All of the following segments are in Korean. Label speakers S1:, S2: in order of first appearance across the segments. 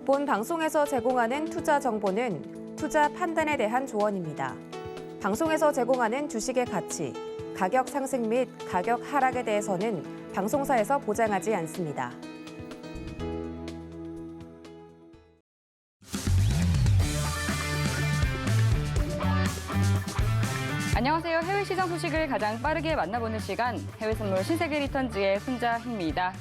S1: 본 방송에서 제공하는 투자 정보는 투자 판단에 대한 조언입니다. 방송에서 제공하는 주식의 가치, 가격 상승 및 가격 하락에 대해서는 방송사에서 보장하지 않습니다.
S2: 안녕하세요. 해외 시장 소식을 가장 빠르게 만나보는 시간, 해외 선물 신세계 리턴즈의 손자희입니다.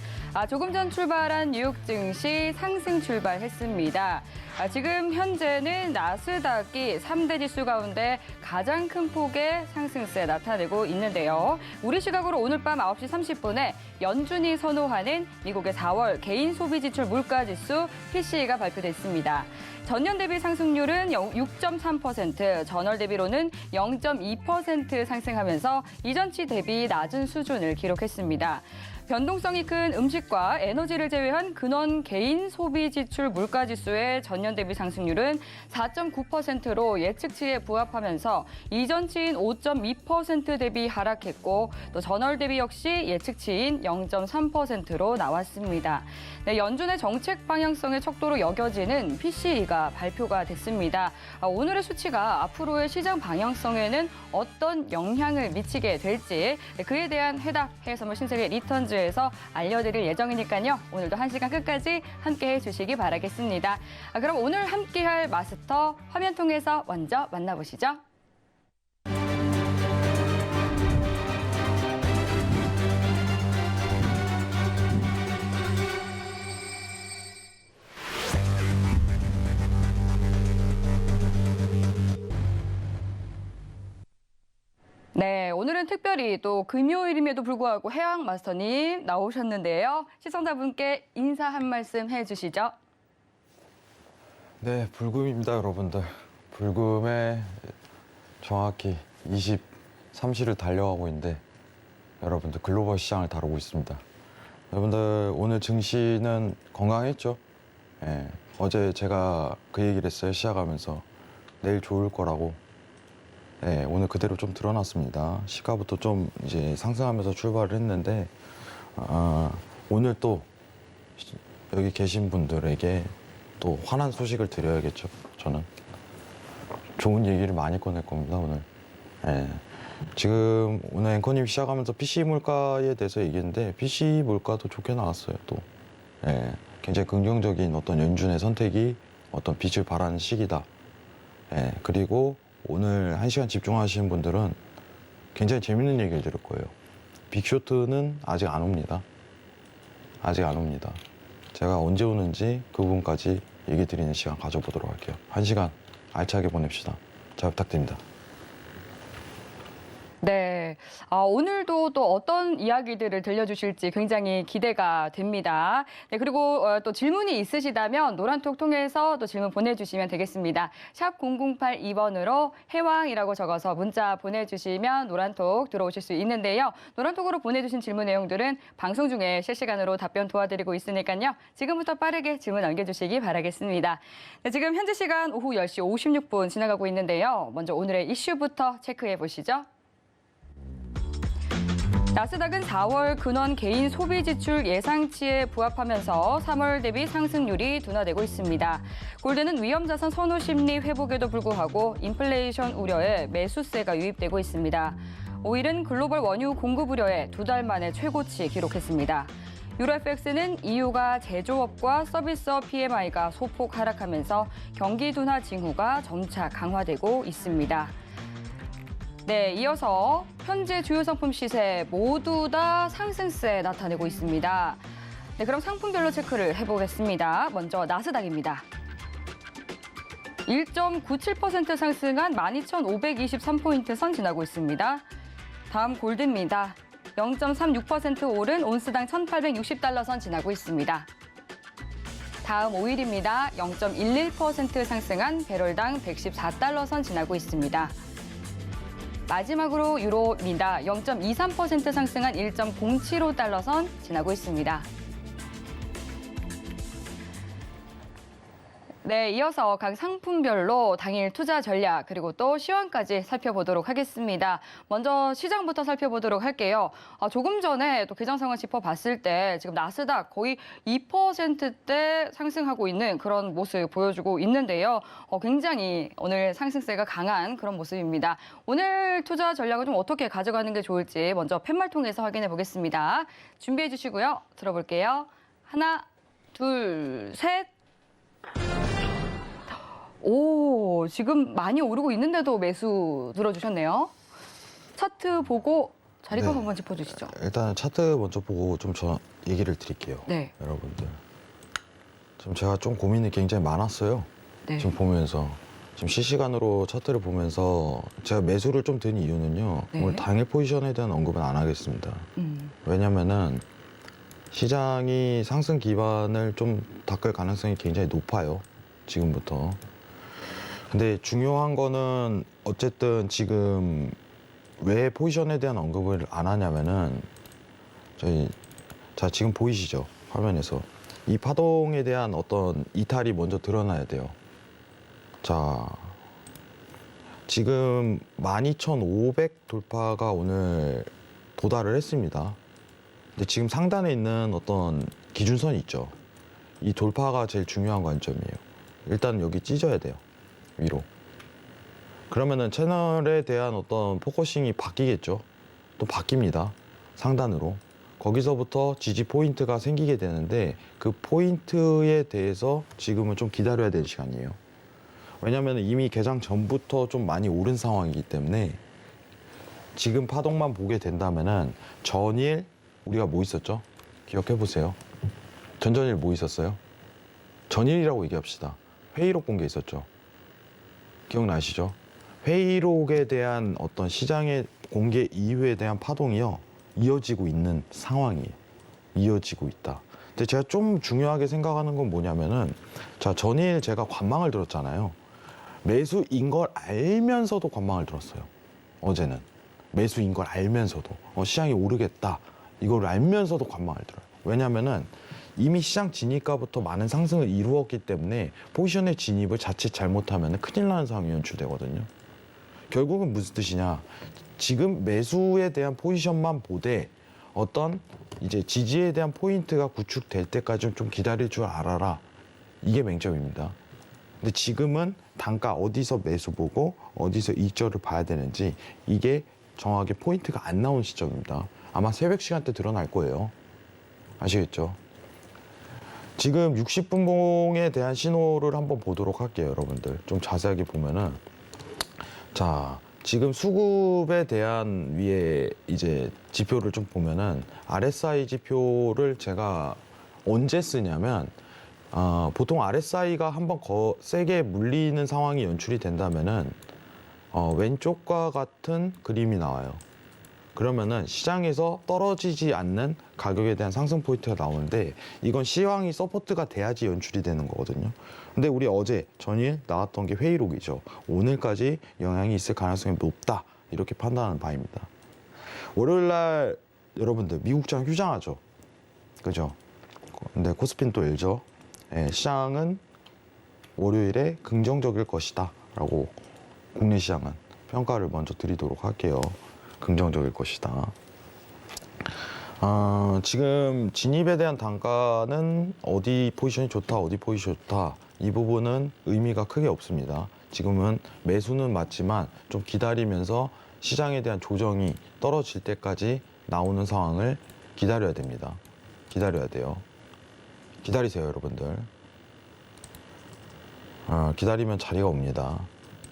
S2: 조금 전 출발한 뉴욕 증시 상승 출발했습니다. 지금 현재는 나스닥이 3대 지수 가운데 가장 큰 폭의 상승세 나타내고 있는데요. 우리 시각으로 오늘 밤 9시 30분에 연준이 선호하는 미국의 4월 개인 소비 지출 물가 지수 PCE가 발표됐습니다. 전년 대비 상승률은 6.3%, 전월 대비로는 0.2% 상승하면서 이전치 대비 낮은 수준을 기록했습니다. 변동성이 큰 음식과 에너지를 제외한 근원 개인 소비 지출 물가 지수의 전년 대비 상승률은 4.9%로 예측치에 부합하면서 이전치인 5.2% 대비 하락했고 또 전월 대비 역시 예측치인 0.3%로 나왔습니다. 네, 연준의 정책 방향성의 척도로 여겨지는 PCE가 발표가 됐습니다. 오늘의 수치가 앞으로의 시장 방향성에는 어떤 영향을 미치게 될지 그에 대한 해답 해외 선물 신세계 리턴즈에서 알려드릴 예정이니까요. 오늘도 1시간 끝까지 함께해 주시기 바라겠습니다. 그럼 오늘 함께할 마스터 화면 통해서 먼저 만나보시죠. 네, 오늘은 특별히 또 금요일임에도 불구하고 해왕 마스터님 나오셨는데요. 시청자분께 인사 한 말씀 해주시죠.
S3: 네, 불금입니다, 여러분들. 불금에 정확히 23시를 달려가고 있는데 여러분들 글로벌 시장을 다루고 있습니다. 여러분들 오늘 증시는 건강했죠? 예, 어제 제가 그 얘기를 했어요, 시작하면서. 내일 좋을 거라고. 네, 오늘 그대로 좀 드러났습니다. 시가부터 좀 이제 상승하면서 출발을 했는데 오늘 또 여기 계신 분들에게 또 환한 소식을 드려야겠죠. 저는 좋은 얘기를 많이 꺼낼 겁니다, 오늘. 네. 지금 오늘 앵커님 시작하면서 PC 물가에 대해서 얘기했는데 PC 물가도 좋게 나왔어요, 또. 네. 굉장히 긍정적인 어떤 연준의 선택이 어떤 빛을 발하는 시기다. 네. 그리고 오늘 1시간 집중하시는 분들은 굉장히 재밌는 얘기를 들을 거예요. 빅쇼트는 아직 안 옵니다. 아직 안 옵니다. 제가 언제 오는지 그 부분까지 얘기 드리는 시간 가져보도록 할게요. 1시간 알차게 보냅시다. 잘 부탁드립니다.
S2: 네, 오늘도 또 어떤 이야기들을 들려주실지 굉장히 기대가 됩니다. 네, 그리고 또 질문이 있으시다면 노란톡 통해서 또 질문 보내주시면 되겠습니다. 샵 0082번으로 해왕이라고 적어서 문자 보내주시면 노란톡 들어오실 수 있는데요. 노란톡으로 보내주신 질문 내용들은 방송 중에 실시간으로 답변 도와드리고 있으니까요. 지금부터 빠르게 질문 남겨주시기 바라겠습니다. 네, 지금 현재 시간 오후 10시 56분 지나가고 있는데요. 먼저 오늘의 이슈부터 체크해 보시죠. 나스닥은 4월 근원 개인 소비 지출 예상치에 부합하면서 3월 대비 상승률이 둔화되고 있습니다. 골드는 위험자산 선호 심리 회복에도 불구하고 인플레이션 우려에 매수세가 유입되고 있습니다. 오일은 글로벌 원유 공급 우려에 2달 만에 최고치 기록했습니다. 유로FX는 EU가 제조업과 서비스업 PMI가 소폭 하락하면서 경기 둔화 징후가 점차 강화되고 있습니다. 네, 이어서 현재 주요 상품 시세 모두 다 상승세 나타내고 있습니다. 네, 그럼 상품별로 체크를 해보겠습니다. 먼저 나스닥입니다. 1.97% 상승한 12,523포인트 선 지나고 있습니다. 다음 골드입니다. 0.36% 오른 온스당 1,860달러 선 지나고 있습니다. 다음 오일입니다. 0.11% 상승한 배럴당 114달러 선 지나고 있습니다. 마지막으로 유로입니다. 0.23% 상승한 1.075달러 선 지나고 있습니다. 네, 이어서 각 상품별로 당일 투자 전략 그리고 또 시황까지 살펴보도록 하겠습니다. 먼저 시장부터 살펴보도록 할게요. 조금 전에 또 개장 상황 짚어봤을 때 지금 나스닥 거의 2%대 상승하고 있는 그런 모습 보여주고 있는데요. 굉장히 오늘 상승세가 강한 그런 모습입니다. 오늘 투자 전략을 좀 어떻게 가져가는 게 좋을지 먼저 팻말 통해서 확인해 보겠습니다. 준비해 주시고요. 들어볼게요. 하나, 둘, 셋. 오, 지금 많이 오르고 있는데도 매수 들어주셨네요. 차트 보고 자리값
S3: 네.
S2: 한번 짚어주시죠.
S3: 일단 차트 먼저 보고 좀 얘기를 드릴게요.
S2: 네.
S3: 여러분들. 지금 제가 좀 고민이 굉장히 많았어요.
S2: 네.
S3: 지금 보면서. 지금 실시간으로 차트를 보면서 제가 매수를 좀 든 이유는요.
S2: 네.
S3: 오늘 당일 포지션에 대한 언급은 안 하겠습니다. 왜냐면은 시장이 상승 기반을 좀 닦을 가능성이 굉장히 높아요. 지금부터. 근데 중요한 거는 어쨌든 지금 왜 포지션에 대한 언급을 안 하냐면은 자, 지금 보이시죠? 화면에서. 이 파동에 대한 어떤 이탈이 먼저 드러나야 돼요. 자, 지금 12,500 돌파가 오늘 도달을 했습니다. 근데 지금 상단에 있는 어떤 기준선이 있죠. 이 돌파가 제일 중요한 관점이에요. 일단 여기 찢어야 돼요. 위로. 그러면은 채널에 대한 어떤 포커싱이 바뀌겠죠. 또 바뀝니다. 상단으로. 거기서부터 지지 포인트가 생기게 되는데 그 포인트에 대해서 지금은 좀 기다려야 되는 시간이에요. 왜냐면 이미 개장 전부터 좀 많이 오른 상황이기 때문에 지금 파동만 보게 된다면은 전일 우리가 뭐 있었죠? 기억해 보세요. 전전일 뭐 있었어요? 전일이라고 얘기합시다. 회의록 본 게 있었죠. 기억나시죠? 회의록에 대한 어떤 시장의 공개 이후에 대한 파동이요. 이어지고 있는 상황이에요. 이어지고 있다. 근데 제가 좀 중요하게 생각하는 건 뭐냐면은 자, 전일 제가 관망을 들었잖아요. 매수인 걸 알면서도 관망을 들었어요. 어제는. 매수인 걸 알면서도. 시장이 오르겠다. 이걸 알면서도 관망을 들어요. 왜냐면은 이미 시장 진입가부터 많은 상승을 이루었기 때문에 포지션의 진입을 자칫 잘못하면 큰일 나는 상황이 연출되거든요. 결국은 무슨 뜻이냐. 지금 매수에 대한 포지션만 보되 어떤 이제 지지에 대한 포인트가 구축될 때까지 좀 기다릴 줄 알아라. 이게 맹점입니다. 근데 지금은 단가 어디서 매수 보고 어디서 이점을 봐야 되는지 이게 정확하게 포인트가 안 나온 시점입니다. 아마 새벽 시간대 드러날 거예요. 아시겠죠? 지금 60분봉에 대한 신호를 한번 보도록 할게요, 여러분들. 좀 자세하게 보면은 자, 지금 수급에 대한 위에 이제 지표를 좀 보면은 RSI 지표를 제가 언제 쓰냐면 보통 RSI가 한번 세게 물리는 상황이 연출이 된다면은 왼쪽과 같은 그림이 나와요. 그러면은 시장에서 떨어지지 않는 가격에 대한 상승 포인트가 나오는데 이건 시황이 서포트가 돼야지 연출이 되는 거거든요. 근데 우리 어제 전일 나왔던 게 회의록이죠. 오늘까지 영향이 있을 가능성이 높다. 이렇게 판단하는 바입니다. 월요일 날 여러분들 미국장 휴장하죠. 그죠? 근데 코스피는 또 열죠. 예, 시장은 월요일에 긍정적일 것이다. 라고 국내 시장은 평가를 먼저 드리도록 할게요. 긍정적일 것이다. 지금 진입에 대한 단가는 어디 포지션이 좋다, 어디 포지션이 좋다. 이 부분은 의미가 크게 없습니다. 지금은 매수는 맞지만 좀 기다리면서 시장에 대한 조정이 떨어질 때까지 나오는 상황을 기다려야 됩니다. 기다려야 돼요. 기다리세요, 여러분들. 기다리면 자리가 옵니다.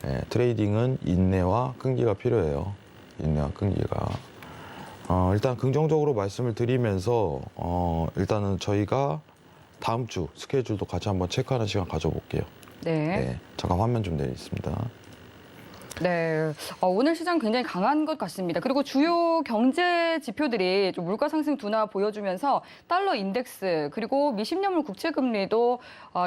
S3: 예, 트레이딩은 인내와 끈기가 필요해요. 인내와 끈기가. 일단 긍정적으로 말씀을 드리면서 일단은 저희가 다음 주 스케줄도 같이 한번 체크하는 시간 가져볼게요.
S2: 네.
S3: 네, 잠깐 화면 좀 내리겠습니다.
S2: 네, 오늘 시장 굉장히 강한 것 같습니다. 그리고 주요 경제 지표들이 좀 물가 상승 둔화 보여주면서 달러 인덱스 그리고 미 10년물 국채 금리도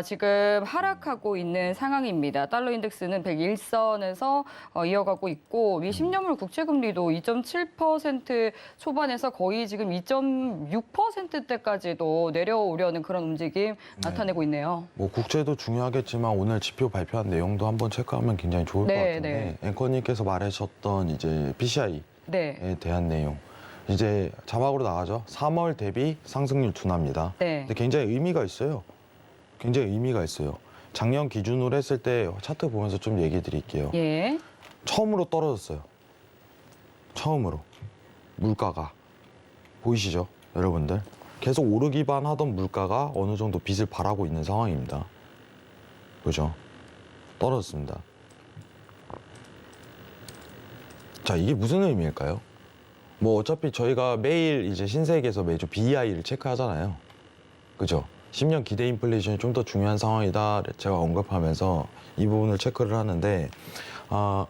S2: 지금 하락하고 있는 상황입니다. 달러 인덱스는 101선에서 이어가고 있고 미 10년물 국채 금리도 2.7% 초반에서 거의 지금 2.6%대까지도 내려오려는 그런 움직임 나타내고 있네요.
S3: 뭐 국채도 중요하겠지만 오늘 지표 발표한 내용도 한번 체크하면 굉장히 좋을 것 같은데 앵커님께서 말하셨던 이제 PCI에
S2: 네.
S3: 대한 내용 이제 자막으로 나가죠. 3월 대비 상승률 둔화입니다.
S2: 네.
S3: 근데 굉장히 의미가 있어요. 굉장히 의미가 있어요. 작년 기준으로 했을 때 차트 보면서 좀 얘기 드릴게요.
S2: 예.
S3: 처음으로 떨어졌어요. 처음으로 물가가 보이시죠, 여러분들? 계속 오르기만 하던 물가가 어느 정도 빚을 발하고 있는 상황입니다. 그죠? 떨어졌습니다. 자, 이게 무슨 의미일까요? 뭐 어차피 저희가 매일 이제 신세계에서 매주 BEI를 체크하잖아요. 그죠? 10년 기대 인플레이션이 좀 더 중요한 상황이다 제가 언급하면서 이 부분을 체크를 하는데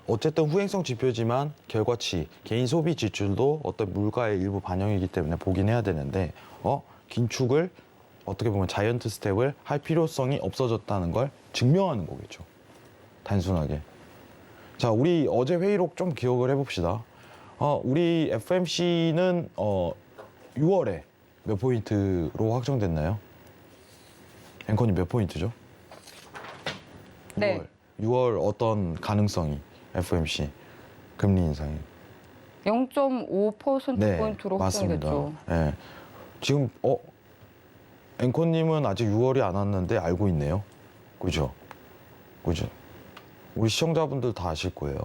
S3: 어쨌든 후행성 지표지만 결과치, 개인 소비 지출도 어떤 물가의 일부 반영이기 때문에 보긴 해야 되는데 긴축을 어떻게 보면 자이언트 스텝을 할 필요성이 없어졌다는 걸 증명하는 거겠죠. 단순하게. 자, 우리 어제 회의록 좀 기억을 해봅시다. 우리 FMC는 6월에 몇 포인트로 확정됐나요? 앵커님 몇 포인트죠?
S2: 네.
S3: 6월 어떤 가능성이 FMC 금리 인상이?
S2: 0.5%포인트로
S3: 맞습니다.
S2: 확정됐죠.
S3: 네. 지금 앵커님은 아직 6월이 안 왔는데 알고 있네요. 그죠? 그죠? 우리 시청자분들 다 아실 거예요.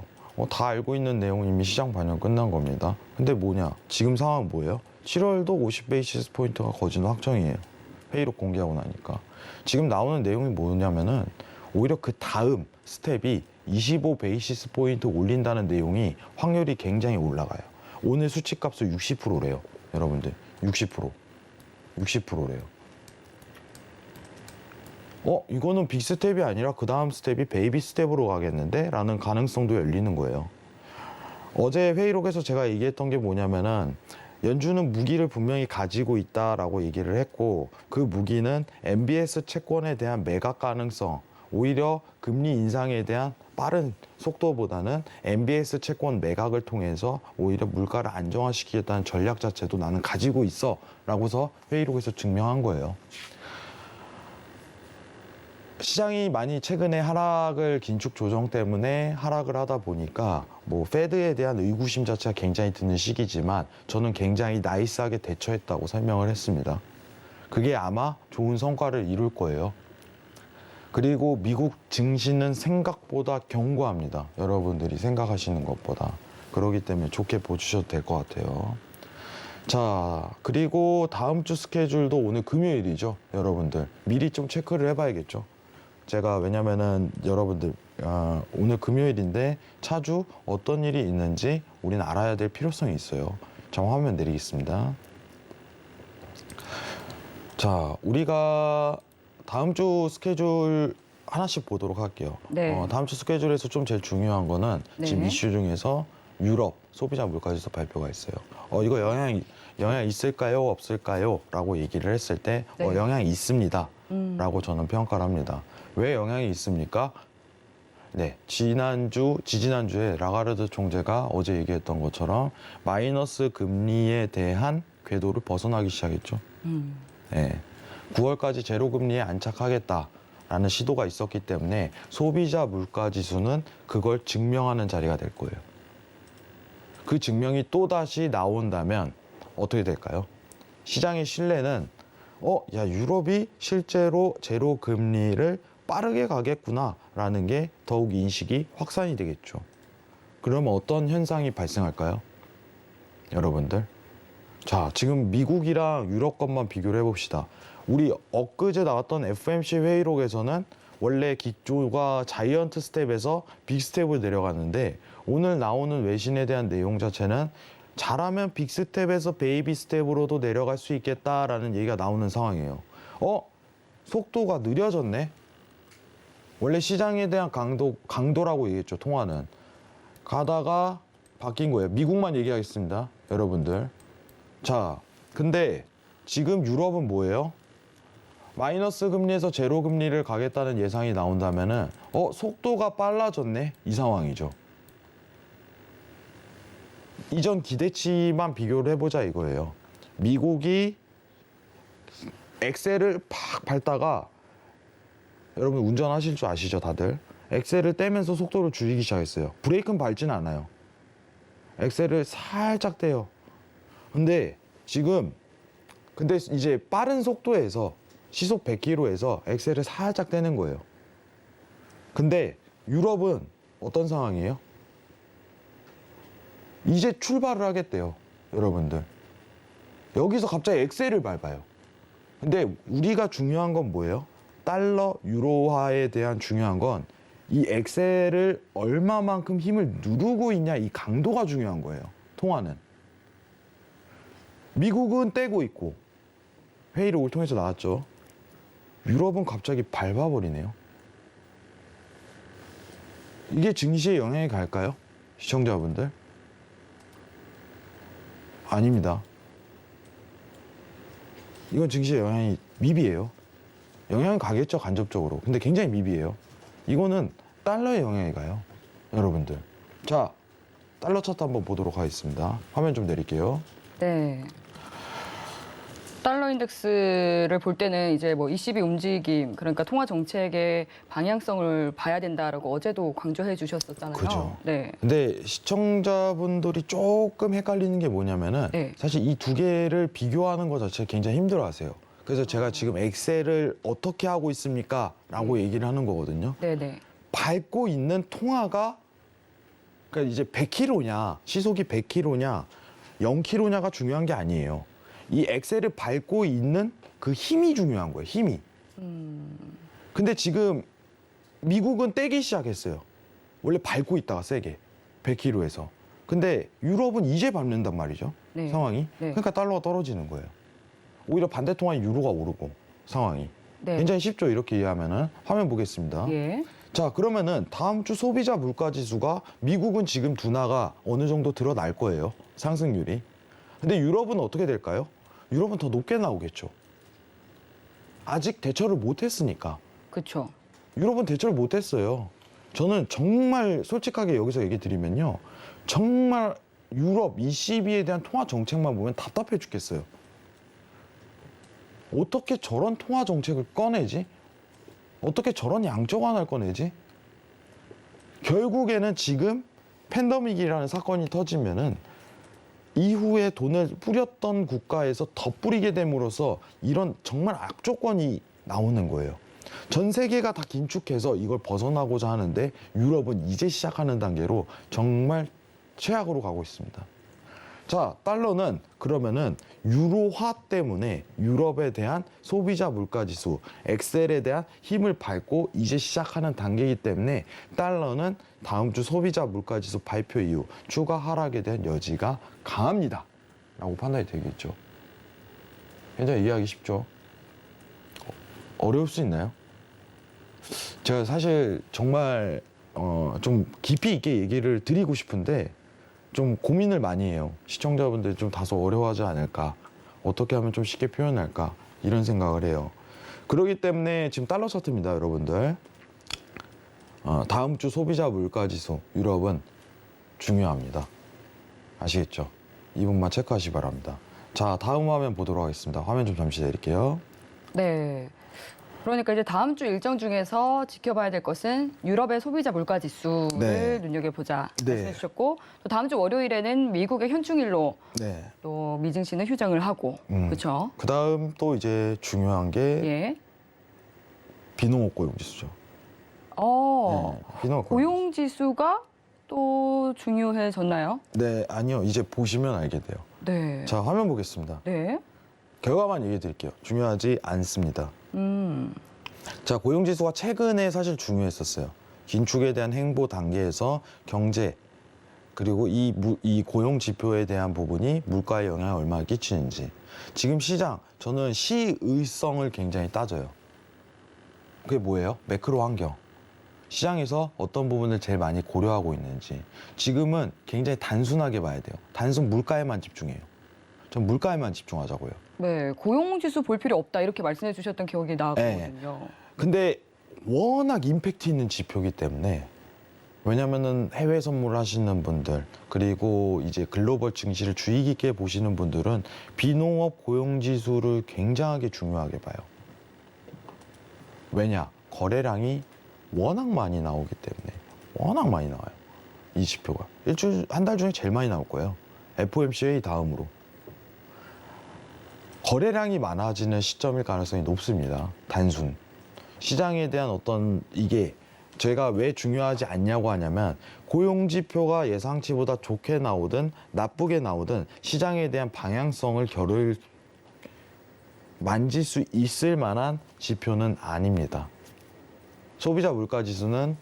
S3: 다 알고 있는 내용은 이미 시장 반영 끝난 겁니다. 근데 뭐냐? 지금 상황은 뭐예요? 7월도 50 베이시스 포인트가 거진 확정이에요. 회의록 공개하고 나니까. 지금 나오는 내용이 뭐냐면은 오히려 그 다음 스텝이 25 베이시스 포인트 올린다는 내용이 확률이 굉장히 올라가요. 오늘 수치값은 60%래요. 여러분들 60%래요. 이거는 빅 스텝이 아니라 그 다음 스텝이 베이비 스텝으로 가겠는데? 라는 가능성도 열리는 거예요. 어제 회의록에서 제가 얘기했던 게 뭐냐면은 연준은 무기를 분명히 가지고 있다라고 얘기를 했고 그 무기는 MBS 채권에 대한 매각 가능성, 오히려 금리 인상에 대한 빠른 속도보다는 MBS 채권 매각을 통해서 오히려 물가를 안정화시키겠다는 전략 자체도 나는 가지고 있어 라고서 회의록에서 증명한 거예요. 시장이 많이 최근에 하락을 긴축 조정 때문에 하락을 하다 보니까 뭐 페드에 대한 의구심 자체가 굉장히 드는 시기지만 저는 굉장히 나이스하게 대처했다고 설명을 했습니다. 그게 아마 좋은 성과를 이룰 거예요. 그리고 미국 증시는 생각보다 견고합니다. 여러분들이 생각하시는 것보다. 그렇기 때문에 좋게 보셔도 될 것 같아요. 자, 그리고 다음 주 스케줄도 오늘 금요일이죠. 여러분들 미리 좀 체크를 해봐야겠죠. 제가 왜냐면은 여러분들 오늘 금요일인데 차주 어떤 일이 있는지 우리는 알아야 될 필요성이 있어요. 자, 화면 내리겠습니다. 자, 우리가 다음 주 스케줄 하나씩 보도록 할게요.
S2: 네.
S3: 다음 주 스케줄에서 좀 제일 중요한 거는 지금 이슈 중에서 유럽 소비자 물가지수 발표가 있어요. 이거 영향 있을까요? 없을까요? 라고 얘기를 했을 때 영향이 있습니다. 라고 저는 평가를 합니다. 왜 영향이 있습니까? 네, 지지난주에 라가르드 총재가 어제 얘기했던 것처럼 마이너스 금리에 대한 궤도를 벗어나기 시작했죠. 네, 9월까지 제로 금리에 안착하겠다라는 시도가 있었기 때문에 소비자 물가 지수는 그걸 증명하는 자리가 될 거예요. 그 증명이 또다시 나온다면 어떻게 될까요? 시장의 신뢰는 유럽이 실제로 제로 금리를 빠르게 가겠구나라는 게 더욱 인식이 확산이 되겠죠. 그러면 어떤 현상이 발생할까요? 여러분들. 자, 지금 미국이랑 유럽 것만 비교를 해봅시다. 우리 엊그제 나왔던 FMC 회의록에서는 원래 기조가 자이언트 스텝에서 빅 스텝으로 내려갔는데 오늘 나오는 외신에 대한 내용 자체는 잘하면 빅 스텝에서 베이비 스텝으로도 내려갈 수 있겠다라는 얘기가 나오는 상황이에요. 속도가 느려졌네? 원래 시장에 대한 강도라고 얘기했죠, 통화는. 가다가 바뀐 거예요. 미국만 얘기하겠습니다, 여러분들. 자, 근데 지금 유럽은 뭐예요? 마이너스 금리에서 제로 금리를 가겠다는 예상이 나온다면은 속도가 빨라졌네, 이 상황이죠. 이전 기대치만 비교를 해보자 이거예요. 미국이 엑셀을 팍 밟다가, 여러분 운전하실 줄 아시죠, 다들? 엑셀을 떼면서 속도를 줄이기 시작했어요. 브레이크는 밟지는 않아요. 엑셀을 살짝 떼요. 근데 이제 빠른 속도에서 시속 100km에서 엑셀을 살짝 떼는 거예요. 근데 유럽은 어떤 상황이에요? 이제 출발을 하겠대요, 여러분들. 여기서 갑자기 엑셀을 밟아요. 근데 우리가 중요한 건 뭐예요? 달러, 유로화에 대한 중요한 건 이 엑셀을 얼마만큼 힘을 누르고 있냐, 이 강도가 중요한 거예요, 통화는. 미국은 떼고 있고, 회의를 올 통해서 나왔죠. 유럽은 갑자기 밟아버리네요. 이게 증시에 영향이 갈까요? 시청자분들? 아닙니다. 이건 증시에 영향이 미비해요. 영향이 가겠죠, 간접적으로. 근데 굉장히 미비해요. 이거는 달러에 영향이 가요, 여러분들. 자, 달러 차트 한번 보도록 하겠습니다. 화면 좀 내릴게요.
S2: 네. 달러 인덱스를 볼 때는 이제 뭐 ECB 움직임, 그러니까 통화 정책의 방향성을 봐야 된다라고 어제도 강조해 주셨었잖아요.
S3: 그죠.
S2: 네.
S3: 근데 시청자분들이 조금 헷갈리는 게 뭐냐면은
S2: 네.
S3: 사실 이 두 개를 비교하는 것 자체 굉장히 힘들어 하세요. 그래서 제가 지금 엑셀을 어떻게 하고 있습니까? 라고 얘기를 하는 거거든요.
S2: 네네.
S3: 밟고 있는 통화가, 그러니까 이제 100km냐, 시속이 100km냐, 0km냐가 중요한 게 아니에요. 이 엑셀을 밟고 있는 그 힘이 중요한 거예요, 힘이. 근데 지금 미국은 떼기 시작했어요. 원래 밟고 있다가 세게, 100km에서. 근데 유럽은 이제 밟는단 말이죠,
S2: 네.
S3: 상황이.
S2: 네.
S3: 그러니까 달러가 떨어지는 거예요. 오히려 반대 통화인 유로가 오르고, 상황이.
S2: 네.
S3: 굉장히 쉽죠, 이렇게 이해하면은. 화면 보겠습니다.
S2: 예.
S3: 자, 그러면은 다음 주 소비자 물가 지수가, 미국은 지금 둔화가 어느 정도 드러날 거예요, 상승률이. 근데 유럽은 어떻게 될까요? 유럽은 더 높게 나오겠죠. 아직 대처를 못했으니까.
S2: 그렇죠.
S3: 유럽은 대처를 못했어요. 저는 정말 솔직하게 여기서 얘기 드리면요, 정말 유럽 ECB에 대한 통화 정책만 보면 답답해 죽겠어요. 어떻게 저런 통화 정책을 꺼내지? 어떻게 저런 양적 완화를 꺼내지? 결국에는 지금 팬데믹이라는 사건이 터지면은 이후에 돈을 뿌렸던 국가에서 더 뿌리게 됨으로써 이런 정말 악조건이 나오는 거예요. 전 세계가 다 긴축해서 이걸 벗어나고자 하는데 유럽은 이제 시작하는 단계로 정말 최악으로 가고 있습니다. 자, 달러는 그러면은 유로화 때문에 유럽에 대한 소비자 물가지수, 엑셀에 대한 힘을 밟고 이제 시작하는 단계이기 때문에 달러는 다음 주 소비자 물가지수 발표 이후 추가 하락에 대한 여지가 강합니다, 라고 판단이 되겠죠. 굉장히 이해하기 쉽죠? 어려울 수 있나요? 제가 사실 정말 좀 깊이 있게 얘기를 드리고 싶은데 좀 고민을 많이 해요. 시청자분들이 좀 다소 어려워하지 않을까, 어떻게 하면 좀 쉽게 표현할까, 이런 생각을 해요. 그렇기 때문에 지금 달러 차트입니다, 여러분들. 다음 주 소비자 물가지수 유럽은 중요합니다. 아시겠죠? 이 부분만 체크하시기 바랍니다. 자, 다음 화면 보도록 하겠습니다. 화면 좀 잠시 내릴게요.
S2: 네. 그러니까 이제 다음 주 일정 중에서 지켜봐야 될 것은 유럽의 소비자 물가 지수를
S3: 네.
S2: 눈여겨보자
S3: 네.
S2: 말씀해 주셨고, 또 다음 주 월요일에는 미국의 현충일로
S3: 네.
S2: 또 미증시는 휴정을 하고, 그렇죠?
S3: 그 다음 또 이제 중요한 게
S2: 예.
S3: 비농업 고용 지수죠. 비농업
S2: 고용 지수가 또 중요해졌나요?
S3: 네, 아니요. 이제 보시면 알게 돼요.
S2: 네.
S3: 자, 화면 보겠습니다.
S2: 네.
S3: 결과만 얘기해 드릴게요. 중요하지 않습니다. 자, 고용지수가 최근에 사실 중요했었어요. 긴축에 대한 행보 단계에서 경제, 그리고 이 고용 지표에 대한 부분이 물가에 영향을 얼마나 끼치는지. 지금 시장, 저는 시의성을 굉장히 따져요. 그게 뭐예요? 매크로 환경. 시장에서 어떤 부분을 제일 많이 고려하고 있는지. 지금은 굉장히 단순하게 봐야 돼요. 단순 물가에만 집중해요. 전 물가에만 집중하자고요.
S2: 네, 고용지수 볼 필요 없다 이렇게 말씀해 주셨던 기억이 나거든요.
S3: 근데 워낙 임팩트 있는 지표이기 때문에, 왜냐면은 해외 선물 하시는 분들, 그리고 이제 글로벌 증시를 주의 깊게 보시는 분들은 비농업 고용지수를 굉장하게 중요하게 봐요. 왜냐? 거래량이 워낙 많이 나오기 때문에. 워낙 많이 나와요. 이 지표가. 일주일, 한 달 중에 제일 많이 나올 거예요. FOMCA 다음으로. 거래량이 많아지는 시점일 가능성이 높습니다. 단순. 시장에 대한 어떤 이게 제가 왜 중요하지 않냐고 하냐면, 고용지표가 예상치보다 좋게 나오든 나쁘게 나오든 시장에 대한 방향성을 결을 만질 수 있을 만한 지표는 아닙니다. 소비자 물가지수는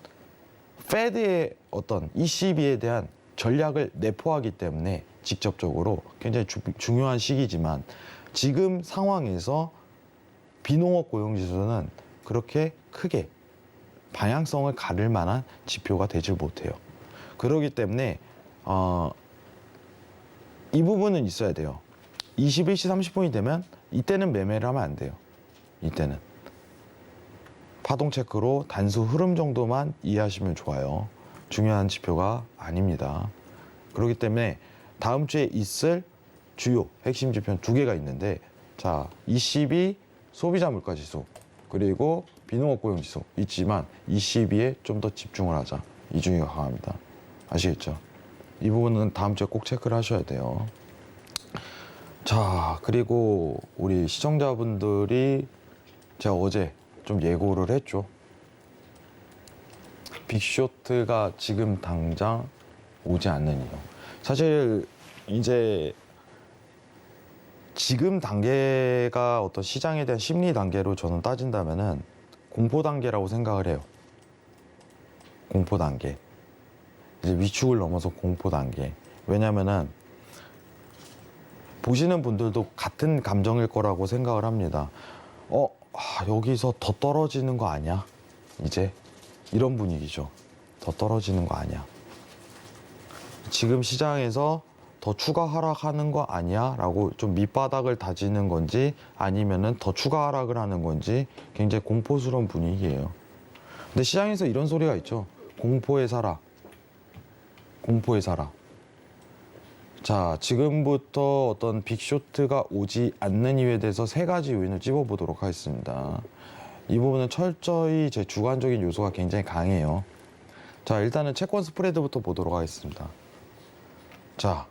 S3: 페드의 어떤 ECB에 대한 전략을 내포하기 때문에 직접적으로 굉장히 중요한 시기지만, 지금 상황에서 비농업 고용지수는 그렇게 크게 방향성을 가를 만한 지표가 되질 못해요. 그렇기 때문에 이 부분은 있어야 돼요. 21시 30분이 되면 이때는 매매를 하면 안 돼요. 이때는 파동 체크로 단수 흐름 정도만 이해하시면 좋아요. 중요한 지표가 아닙니다. 그렇기 때문에 다음 주에 있을 주요 핵심 지표는 두 개가 있는데, 자, ECB 소비자 물가 지수, 그리고 비농업 고용 지수 있지만 ECB에 좀 더 집중을 하자. 이 중에 강합니다. 아시겠죠? 이 부분은 다음 주에 꼭 체크를 하셔야 돼요. 자, 그리고 우리 시청자분들이 제가 어제 좀 예고를 했죠. 빅쇼트가 지금 당장 오지 않는 이유. 사실 이제 지금 단계가 어떤 시장에 대한 심리 단계로 저는 따진다면은 공포 단계라고 생각을 해요. 공포 단계. 이제 위축을 넘어서 공포 단계. 왜냐면은 보시는 분들도 같은 감정일 거라고 생각을 합니다. 여기서 더 떨어지는 거 아니야? 이제 이런 분위기죠. 더 떨어지는 거 아니야? 지금 시장에서 더 추가 하락하는 거 아니야? 라고 좀 밑바닥을 다지는 건지, 아니면은 더 추가 하락을 하는 건지 굉장히 공포스러운 분위기예요. 근데 시장에서 이런 소리가 있죠. 공포에 살아. 공포에 살아. 자, 지금부터 어떤 빅쇼트가 오지 않는 이유에 대해서 세 가지 요인을 찝어보도록 하겠습니다. 이 부분은 철저히 제 주관적인 요소가 굉장히 강해요. 자, 일단은 채권 스프레드부터 보도록 하겠습니다. 자,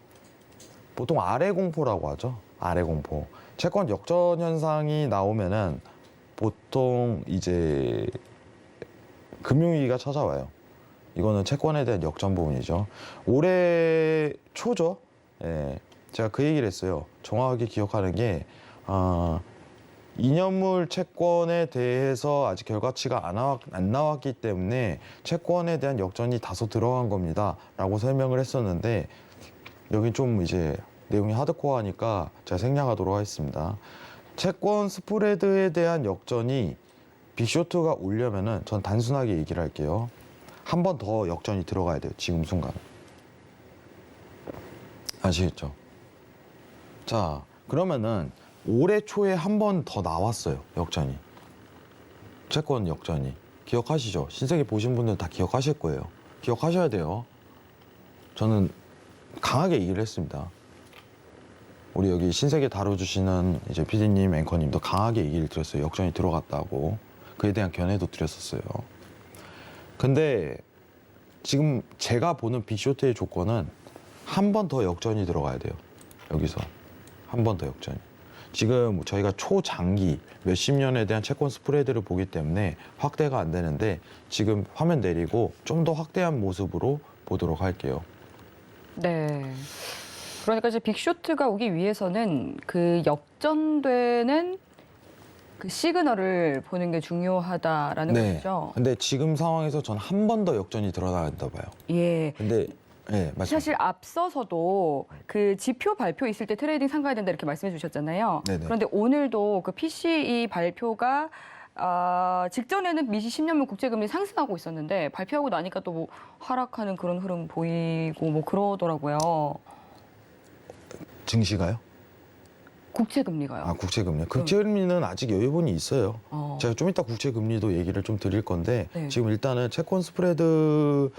S3: 보통 아래 공포라고 하죠. 아래 공포. 채권 역전 현상이 나오면은 보통 이제 금융위기가 찾아와요. 이거는 채권에 대한 역전 부분이죠. 올해 초죠. 예, 제가 그 얘기를 했어요. 정확하게 기억하는 게 2년물 채권에 대해서 아직 결과치가 안 나왔기 때문에 채권에 대한 역전이 다소 들어간 겁니다. 라고 설명을 했었는데, 여기 좀 이제 내용이 하드코어하니까 제가 생략하도록 하겠습니다. 채권 스프레드에 대한 역전이 빅쇼트가 오려면은 전 단순하게 얘기를 할게요. 한 번 더 역전이 들어가야 돼요. 지금 순간. 아시겠죠? 자, 그러면은 올해 초에 한 번 더 나왔어요. 역전이. 채권 역전이. 기억하시죠? 신세계 보신 분들 다 기억하실 거예요. 기억하셔야 돼요. 저는 강하게 얘기를 했습니다. 우리 여기 신세계 다뤄주시는 이제 PD님, 앵커님도 강하게 얘기를 드렸어요. 역전이 들어갔다고. 그에 대한 견해도 드렸었어요. 근데 지금 제가 보는 빅쇼트의 조건은 한 번 더 역전이 들어가야 돼요. 여기서. 한 번 더 역전이. 지금 저희가 초장기 몇십 년에 대한 채권 스프레드를 보기 때문에 확대가 안 되는데, 지금 화면 내리고 좀 더 확대한 모습으로 보도록 할게요.
S2: 네. 그러니까 이제 빅쇼트가 오기 위해서는 그 역전되는 그 시그널을 보는 게 중요하다라는 거죠.
S3: 근데 지금 상황에서 저는 한 번 더 역전이 들어가야 된다 봐요.
S2: 예.
S3: 근데 네, 맞습니다.
S2: 사실 앞서서도 그 지표 발표 있을 때 트레이딩 삼가야 된다 이렇게 말씀해 주셨잖아요.
S3: 네네.
S2: 그런데 오늘도 그 PCE 발표가 직전에는 미시 10년물 국채금리 상승하고 있었는데 발표하고 나니까 또 뭐 하락하는 그런 흐름 보이고 뭐 그러더라고요.
S3: 증시가요?
S2: 국채금리가요.
S3: 아, 국채금리. 국채금리는 아직 여유분이 있어요. 제가 좀 이따 국채금리도 얘기를 좀 드릴 건데
S2: 네.
S3: 지금 일단은 채권 스프레드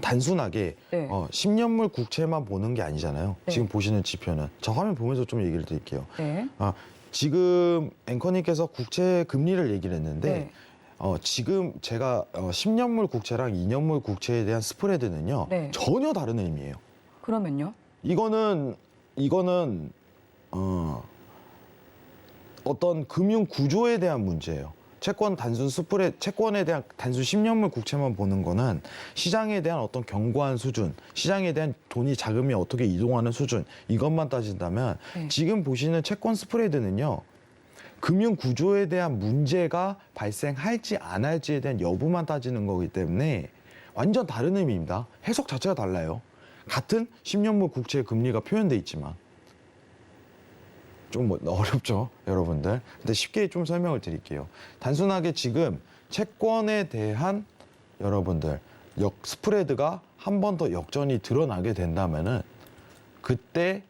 S3: 단순하게
S2: 네.
S3: 10년물 국채만 보는 게 아니잖아요.
S2: 네.
S3: 지금 보시는 지표는. 자, 화면 보면서 좀 얘기를 드릴게요.
S2: 네.
S3: 지금 앵커님께서 국채 금리를 얘기를 했는데
S2: 네.
S3: 지금 제가 10년물 국채랑 2년물 국채에 대한 스프레드는요.
S2: 네.
S3: 전혀 다른 의미예요.
S2: 그러면요?
S3: 이거는 어떤 금융 구조에 대한 문제예요. 채권에 대한 단순 10년물 국채만 보는 거는 시장에 대한 어떤 견고한 수준, 시장에 대한 자금이 어떻게 이동하는 수준, 이것만 따진다면
S2: 네.
S3: 지금 보시는 채권 스프레드는요. 금융 구조에 대한 문제가 발생할지 안 할지에 대한 여부만 따지는 거기 때문에 완전 다른 의미입니다. 해석 자체가 달라요. 같은 10년물 국채 금리가 표현돼 있지만 좀 어렵죠, 여러분들. 근데 쉽게 좀 설명을 드릴게요. 단순하게 지금 채권에 대한 여러분들 스프레드가 한 번 더 역전이 드러나게 된다면은 그때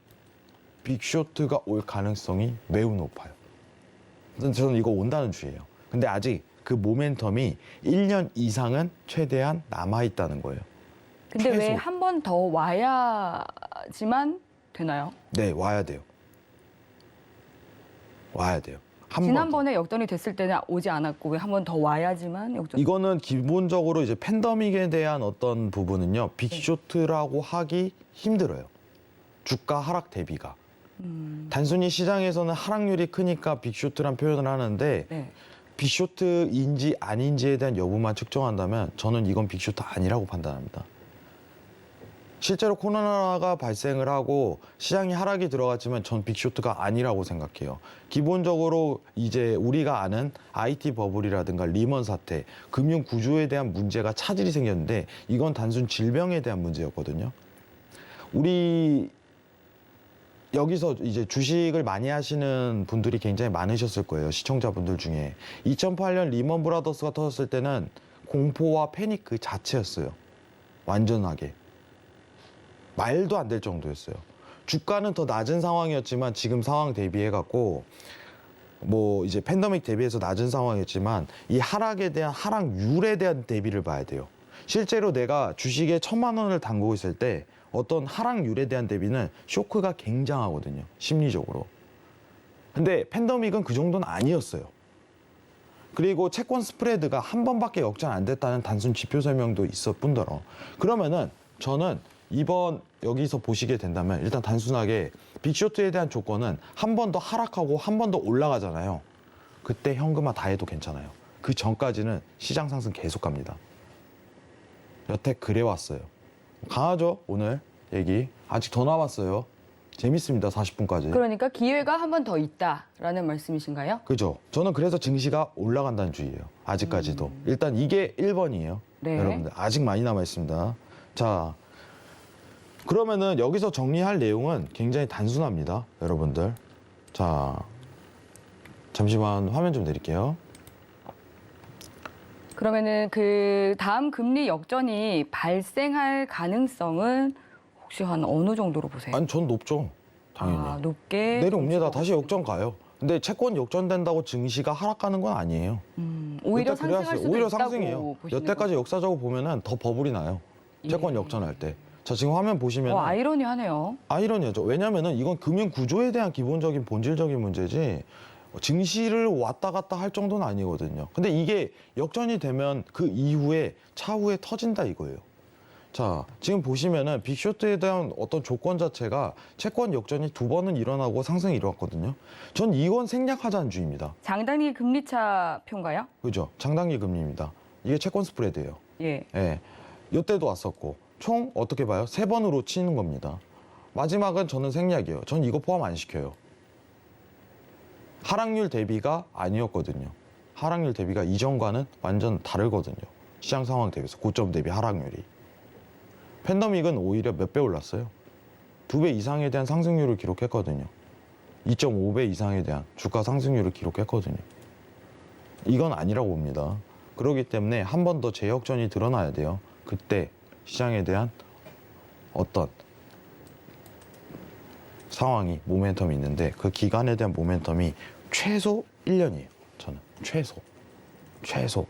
S3: 빅쇼트가 올 가능성이 매우 높아요. 저는 이거 온다는 주의예요. 근데 아직 그 모멘텀이 1년 이상은 최대한 남아있다는 거예요.
S2: 근데 왜
S3: 최소.
S2: 한 번 더 와야지만 되나요?
S3: 네, 와야 돼요. 와야 돼요. 한 번 더.
S2: 지난번에 역전이 됐을 때는 오지 않았고 왜 한 번 더 와야지만 역전?
S3: 이거는 기본적으로 이제 팬데믹에 대한 어떤 부분은요, 빅쇼트라고 하기 힘들어요. 주가 하락 대비가. 단순히 시장에서는 하락률이 크니까 빅쇼트란 표현을 하는데
S2: 네.
S3: 빅쇼트인지 아닌지에 대한 여부만 측정한다면 저는 이건 빅쇼트 아니라고 판단합니다. 실제로 코로나가 발생을 하고 시장이 하락이 들어갔지만 전 빅쇼트가 아니라고 생각해요. 기본적으로 이제 우리가 아는 IT 버블이라든가 리먼 사태, 금융 구조에 대한 문제가 차질이 생겼는데 이건 단순 질병에 대한 문제였거든요. 우리 여기서 이제 주식을 많이 하시는 분들이 굉장히 많으셨을 거예요. 시청자분들 중에. 2008년 리먼 브라더스가 터졌을 때는 공포와 패닉 그 자체였어요. 완전하게. 말도 안 될 정도였어요. 주가는 더 낮은 상황이었지만 지금 상황 대비해갖고 뭐 이제 팬데믹 대비해서 낮은 상황이었지만 이 하락에 대한 하락률에 대한 대비를 봐야 돼요. 실제로 내가 주식에 1,000만 원을 담그고 있을 때 어떤 하락률에 대한 대비는 쇼크가 굉장하거든요. 심리적으로. 근데 팬데믹은 그 정도는 아니었어요. 그리고 채권 스프레드가 한 번밖에 역전 안 됐다는 단순 지표 설명도 있을 뿐더러 그러면은 저는 이번 여기서 보시게 된다면 일단 단순하게 빅쇼트에 대한 조건은 한 번 더 하락하고 한 번 더 올라가잖아요. 그때 현금화 다 해도 괜찮아요. 그 전까지는 시장 상승 계속 갑니다. 여태 그래왔어요. 강하죠? 오늘 얘기. 아직 더 남았어요. 재밌습니다. 40분까지.
S2: 그러니까 기회가 한 번 더 있다라는 말씀이신가요?
S3: 그죠? 저는 그래서 증시가 올라간다는 주의예요. 아직까지도. 일단 이게 1번이에요.
S2: 네.
S3: 여러분들 아직 많이 남아 있습니다. 자, 그러면은 여기서 정리할 내용은 굉장히 단순합니다. 여러분들. 자, 잠시만 화면 좀 내릴게요.
S2: 그러면은 그 다음 금리 역전이 발생할 가능성은 혹시 한 어느 정도로 보세요?
S3: 아니, 전 높죠. 당연히.
S2: 아, 높게
S3: 내려옵니다. 다시 역전 가요. 근데 채권 역전된다고 증시가 하락가는 건 아니에요.
S2: 오히려
S3: 여태 그래왔어요.
S2: 상승할 수도
S3: 오히려
S2: 있다고
S3: 상승이에요.
S2: 보시는
S3: 여태까지 역사적으로 보면은 더 버블이 나요. 채권
S2: 예.
S3: 역전할 때. 자, 지금 화면 보시면
S2: 아이러니하네요.
S3: 아이러니하죠. 왜냐면은 이건 금융 구조에 대한 기본적인 본질적인 문제지 증시를 왔다 갔다 할 정도는 아니거든요. 근데 이게 역전이 되면 그 이후에 차후에 터진다 이거예요. 자, 지금 보시면은 빅쇼트에 대한 어떤 조건 자체가 채권 역전이 2번은 일어나고 상승이 일어났거든요. 전 이건 생략하자는 주의입니다.
S2: 장단기 금리차 표인가요?
S3: 그죠? 장단기 금리입니다. 이게 채권 스프레드예요.
S2: 예.
S3: 예. 이때도 왔었고 총 어떻게 봐요? 3번으로 치는 겁니다. 마지막은 저는 생략이에요. 전 이거 포함 안 시켜요. 하락률 대비가 아니었거든요. 하락률 대비가 이전과는 완전 다르거든요. 시장 상황 대비해서 고점 대비 하락률이. 팬데믹은 오히려 몇 배 올랐어요. 2배 이상에 대한 상승률을 기록했거든요. 2.5배 이상에 대한 주가 상승률을 기록했거든요. 이건 아니라고 봅니다. 그렇기 때문에 한 번 더 재역전이 드러나야 돼요. 그때 시장에 대한 어떤 상황이 모멘텀이 있는데 그 기간에 대한 모멘텀이 최소 1년이에요. 저는 최소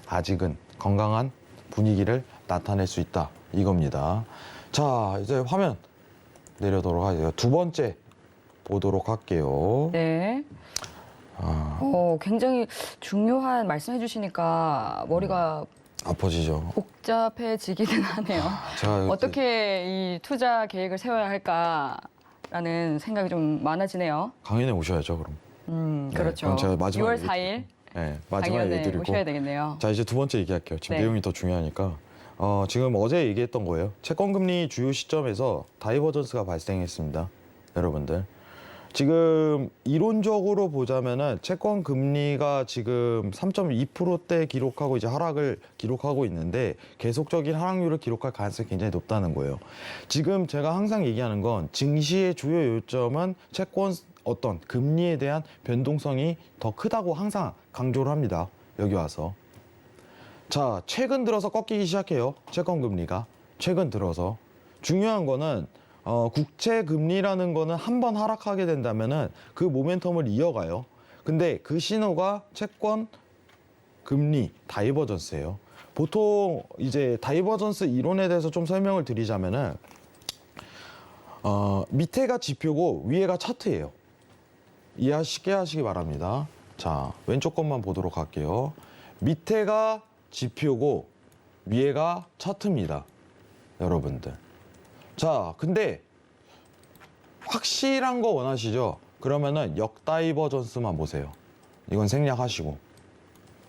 S3: 아직은 건강한 분위기를 나타낼 수 있다 이겁니다. 자, 이제 화면 내려도록 하죠. 두 번째 보도록 할게요.
S2: 네. 굉장히 중요한 말씀해 주시니까 머리가
S3: 아파지죠.
S2: 복잡해지기는 하네요.
S3: 제가
S2: 어떻게 이 투자 계획을 세워야 할까라는 생각이 좀 많아지네요.
S3: 강연에 오셔야죠, 그럼.
S2: 그렇죠.
S3: 그럼 제가 마지막에
S2: 6월 4일
S3: 네, 마지막에
S2: 강연에
S3: 얘기드리고.
S2: 오셔야 되겠네요.
S3: 자, 이제 두 번째 얘기할게요. 지금
S2: 네.
S3: 내용이 더 중요하니까. 지금 어제 얘기했던 거예요. 채권금리 주요 시점에서 다이버전스가 발생했습니다. 여러분들. 지금 이론적으로 보자면은 채권 금리가 지금 3.2%대 기록하고 이제 하락을 기록하고 있는데 계속적인 하락률을 기록할 가능성이 굉장히 높다는 거예요. 지금 제가 항상 얘기하는 건 증시의 주요 요점은 채권 어떤 금리에 대한 변동성이 더 크다고 항상 강조를 합니다. 여기 와서. 자, 최근 들어서 꺾이기 시작해요. 채권 금리가. 최근 들어서. 중요한 거는 국채 금리라는 거는 한 번 하락하게 된다면은 그 모멘텀을 이어가요. 근데 그 신호가 채권 금리 다이버전스예요. 보통 이제 다이버전스 이론에 대해서 좀 설명을 드리자면은 밑에가 지표고 위에가 차트예요. 이해 쉽게 하시기 바랍니다. 자, 왼쪽 것만 보도록 할게요. 밑에가 지표고 위에가 차트입니다. 여러분들. 자, 근데 확실한 거 원하시죠? 그러면은 역다이버전스만 보세요. 이건 생략하시고.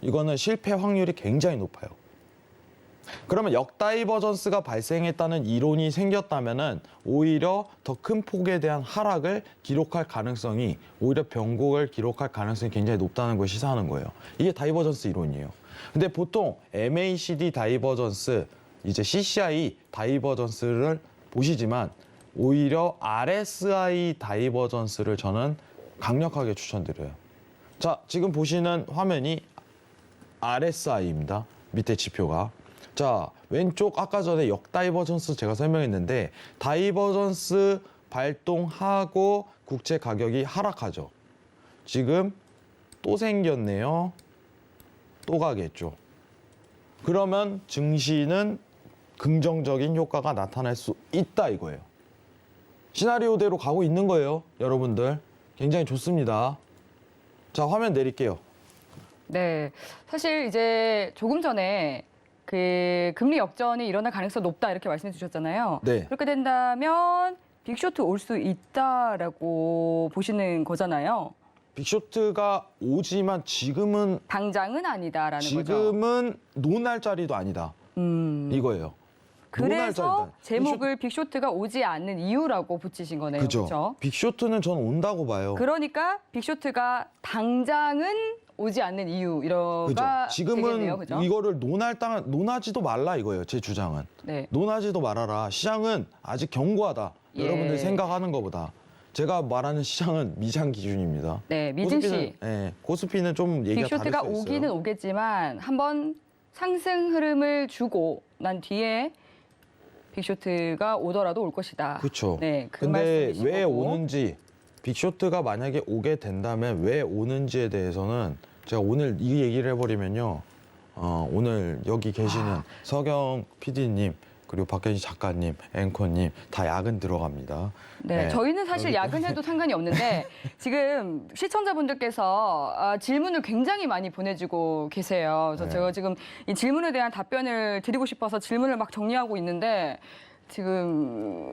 S3: 이거는 실패 확률이 굉장히 높아요. 그러면 역다이버전스가 발생했다는 이론이 생겼다면은 오히려 더 큰 폭에 대한 하락을 기록할 가능성이, 오히려 변곡을 기록할 가능성이 굉장히 높다는 걸 시사하는 거예요. 이게 다이버전스 이론이에요. 근데 보통 MACD 다이버전스, 이제 CCI 다이버전스를 보시지만 오히려 RSI 다이버전스를 저는 강력하게 추천드려요. 자, 지금 보시는 화면이 RSI입니다. 밑에 지표가. 자, 왼쪽 아까 전에 역다이버전스 제가 설명했는데 다이버전스 발동하고 국채 가격이 하락하죠. 지금 또 생겼네요. 또 가겠죠. 그러면 증시는 긍정적인 효과가 나타날 수 있다 이거예요. 시나리오대로 가고 있는 거예요. 여러분들. 굉장히 좋습니다. 자, 화면 내릴게요.
S2: 네, 사실 이제 조금 전에 그 금리 역전이 일어날 가능성이 높다 이렇게 말씀해 주셨잖아요.
S3: 네.
S2: 그렇게 된다면 빅쇼트 올 수 있다라고 보시는 거잖아요.
S3: 빅쇼트가 오지만 지금은
S2: 당장은 아니다라는 거죠.
S3: 지금은 논할 자리도 아니다. 이거예요. 논할
S2: 그래서
S3: 자리다.
S2: 제목을 빅쇼트가 오지 않는 이유라고 붙이신 거네요.
S3: 그죠.
S2: 그렇죠?
S3: 빅쇼트는 저는 온다고 봐요.
S2: 그러니까 빅쇼트가 당장은 오지 않는 이유
S3: 그죠.
S2: 이러가
S3: 지금은
S2: 되겠네요. 그죠?
S3: 이거를 논하지도 말라 이거예요. 제 주장은.
S2: 네.
S3: 논하지도 말아라. 시장은 아직 견고하다.
S2: 예.
S3: 여러분들이 생각하는 것보다. 제가 말하는 시장은 미장 기준입니다.
S2: 네, 미진 씨.
S3: 코스피는 좀 얘기가 다를
S2: 빅쇼트가
S3: 수 있어요.
S2: 오기는 오겠지만 한번 상승 흐름을 주고 난 뒤에 빅쇼트가 오더라도 올 것이다.
S3: 그렇죠.
S2: 네, 그
S3: 근데
S2: 말씀이신
S3: 왜
S2: 거고.
S3: 오는지, 빅쇼트가 만약에 오게 된다면 왜 오는지에 대해서는 제가 오늘 이 얘기를 해버리면요. 오늘 여기 계시는 서경 PD님 그리고 박현희 작가님, 앵커님 다 야근 들어갑니다.
S2: 네, 저희는 사실 야근해도 상관이 없는데 지금 시청자분들께서 질문을 굉장히 많이 보내주고 계세요. 그래서
S3: 네.
S2: 제가 지금 이 질문에 대한 답변을 드리고 싶어서 질문을 막 정리하고 있는데 지금